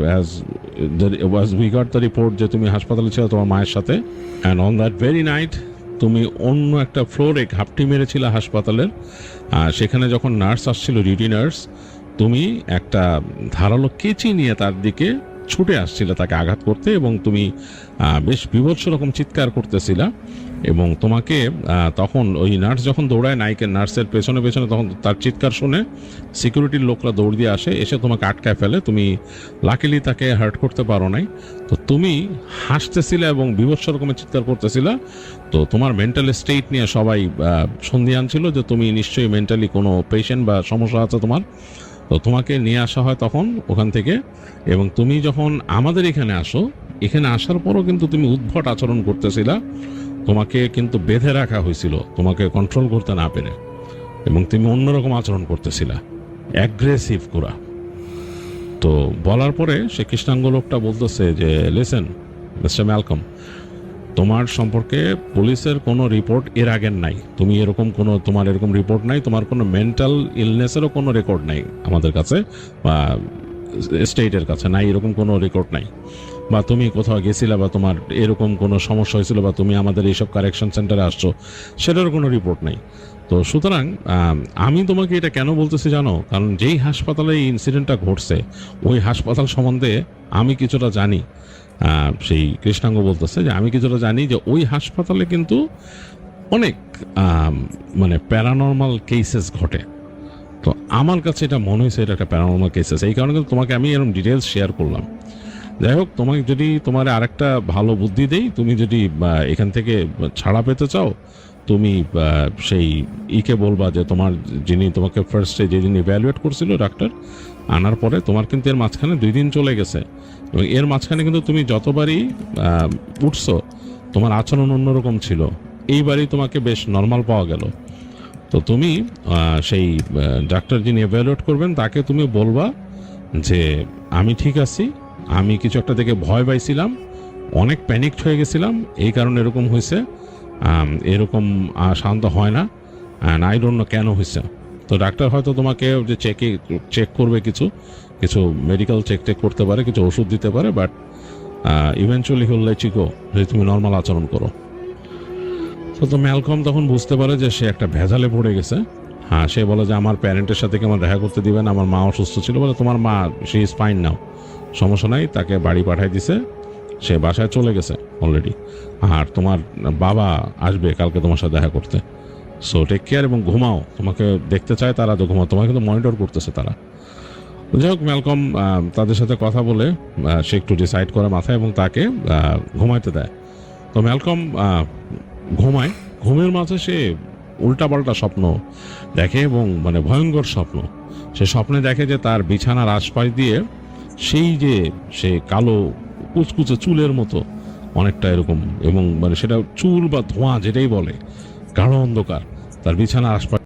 as we got the report যে তুমি হাসপাতালে ছিলা তোমার মায়ের সাথে, and on that very night তুমি অন্য একটা ফ্লোরে ঘাপটি মেরেছিলা হাসপাতালের। সেখানে যখন নার্স আসছিল, ডিউটি নার্স, তুমি একটা ধারালো কেচি নিয়ে তার দিকে ছুটে আসছিলে তাকে আঘাত করতে, এবং তুমি বেশ বিভৎস রকম চিৎকার করতেছিলা। এবং তোমাকে তখন ওই নার্স যখন দৌড়ায়, নার্সের পেছনে পেছনে, তখন তার চিৎকার শুনে সিকিউরিটির লোকরা দৌড় দিয়ে আসে, এসে তোমাকে আটকায় ফেলে। তুমি লাকিলি তাকে হার্ট করতে পারো নাই। তো তুমি হাসতেছিলে এবং বিভৎস রকমের চিৎকার করতেছিলা। তো তোমার মেন্টাল স্টেট নিয়ে সবাই সন্দিহান ছিল যে তুমি নিশ্চয়ই মেন্টালি কোনো পেশেন্ট বা সমস্যা আছে তোমার। তো তোমাকে নিয়ে আসা হয় তখন ওখান থেকে, এবং তুমি যখন আমাদের এখানে আসো, এখানে আসার পরও কিন্তু তুমি উদ্ভট আচরণ করতেছিলা। তোমাকে কিন্তু বেঁধে রাখা হয়েছিল তোমাকে কন্ট্রোল করতে না পেরে, এবং তুমি অন্যরকম আচরণ করতেছিলা, অ্যাগ্রেসিভ করা। তো বলার পরে সে কৃষ্ণাঙ্গ লোকটা বলতেছে যে লিসেন মিস্টার ম্যালকম, তোমার সম্পর্কে পুলিশের কোনো রিপোর্ট এর আগের নাই, তুমি এরকম কোনো, তোমার এরকম রিপোর্ট নাই, তোমার কোনো মেন্টাল ইলনেসেরও কোনো রেকর্ড নাই আমাদের কাছে, বা স্টেটের কাছে নাই, এরকম কোনো রেকর্ড নাই। বা তুমি কোথাও গেছিলা, বা তোমার এরকম কোনো সমস্যা হয়েছিল, বা তুমি আমাদের এইসব কারেকশন সেন্টারে আসছো, সেটার কোনো রিপোর্ট নেই। তো সুতরাং আমি তোমাকে এটা কেন বলতেছি জানো? কারণ যেই হাসপাতালে এই ইনসিডেন্টটা ঘটছে, ওই হাসপাতাল সম্বন্ধে আমি কিছুটা জানি। সেই কৃষ্ণাঙ্গ বলতেছে যে আমি কিছুটা জানি যে ওই হাসপাতালে কিন্তু অনেক মানে প্যারানর্মাল কেসেস ঘটে। তো আমার কাছে এটা মনে হয়েছে এটা একটা প্যারানর্মাল কেসেস, এই কারণে কিন্তু তোমাকে আমি এরকম ডিটেলস শেয়ার করলাম। যাই হোক, তোমাকে যদি তোমার আরেকটা ভালো বুদ্ধি দেই, তুমি যদি এখান থেকে ছাড়া পেতে চাও, তুমি সেই ইকে বলবা যে তোমার, যিনি তোমাকে ফার্স্টে যেদিন ইভ্যালুয়েট করছিল ডাক্তার, আনার পরে তোমার কিন্তু এর মাঝখানে 2 দিন চলে গেছে, এবং এর মাঝখানে কিন্তু তুমি যতবারই উঠছো তোমার আচরণ অন্যরকম ছিল, এইবারই তোমাকে বেশ নর্মাল পাওয়া গেল। তো তুমি সেই ডাক্তার যিনি ইভ্যালুয়েট করবেন তাকে তুমি বলবা যে আমি ঠিক আছি, আমি কিছু একটা দেখে ভয় পাইছিলাম, অনেক প্যানিকড হয়ে গেছিলাম, এই কারণে এরকম হয়েছে, এরকম শান্ত হয় না, অ্যান্ড আই ডোন্ট নো কেন হয়েছে। তো ডাক্তার হয়তো তোমাকে যে চেক করবে, কিছু মেডিকেল চেক করতে পারে, কিছু ওষুধ দিতে পারে, বাট ইভেনচুয়ালি হল লেট ইউ গো, যদি তুমি নর্মাল আচরণ করো। তো ম্যালকম তখন বুঝতে পারে যে সে একটা ভেজালে পড়ে গেছে। হ্যাঁ, সে বলে যে আমার প্যারেন্টের সাথে কি আমার দেখা করতে দিবেন, আমার মা অসুস্থ ছিল। বলে তোমার মা, সে ইজ ফাইন নাও, সমস্যা নাই, তাকে বাড়ি পাঠাই দিছে, সে বাসায় চলে গেছে অলরেডি, আর তোমার বাবা আসবে কালকে তোমার সাথে দেখা করতে। সো টেক কেয়ার এবং ঘুমাও, তোমাকে দেখতে চায় তারা, তো ঘুমাও, তোমাকে কিন্তু মনিটর করতেছে তারা। যাই হোক, ম্যালকম তাদের সাথে কথা বলে সে একটু ডিসাইড করে মাথায় এবং তাকে ঘুমাইতে দেয়। তো ম্যালকম ঘুমায়, ঘুমের মাঝে সে উল্টাপাল্টা স্বপ্ন দেখে এবং মানে ভয়ঙ্কর স্বপ্ন। সে স্বপ্নে দেখে যে তার বিছানার আশপাশ দিয়ে সেই যে সে কালো কুচকুচে চুলের মতো অনেকটা এরকম, এবং মানে সেটা চুল বা ধোঁয়া যেটাই বলে, গাঢ় অন্ধকার তার বিছানার আশপাশ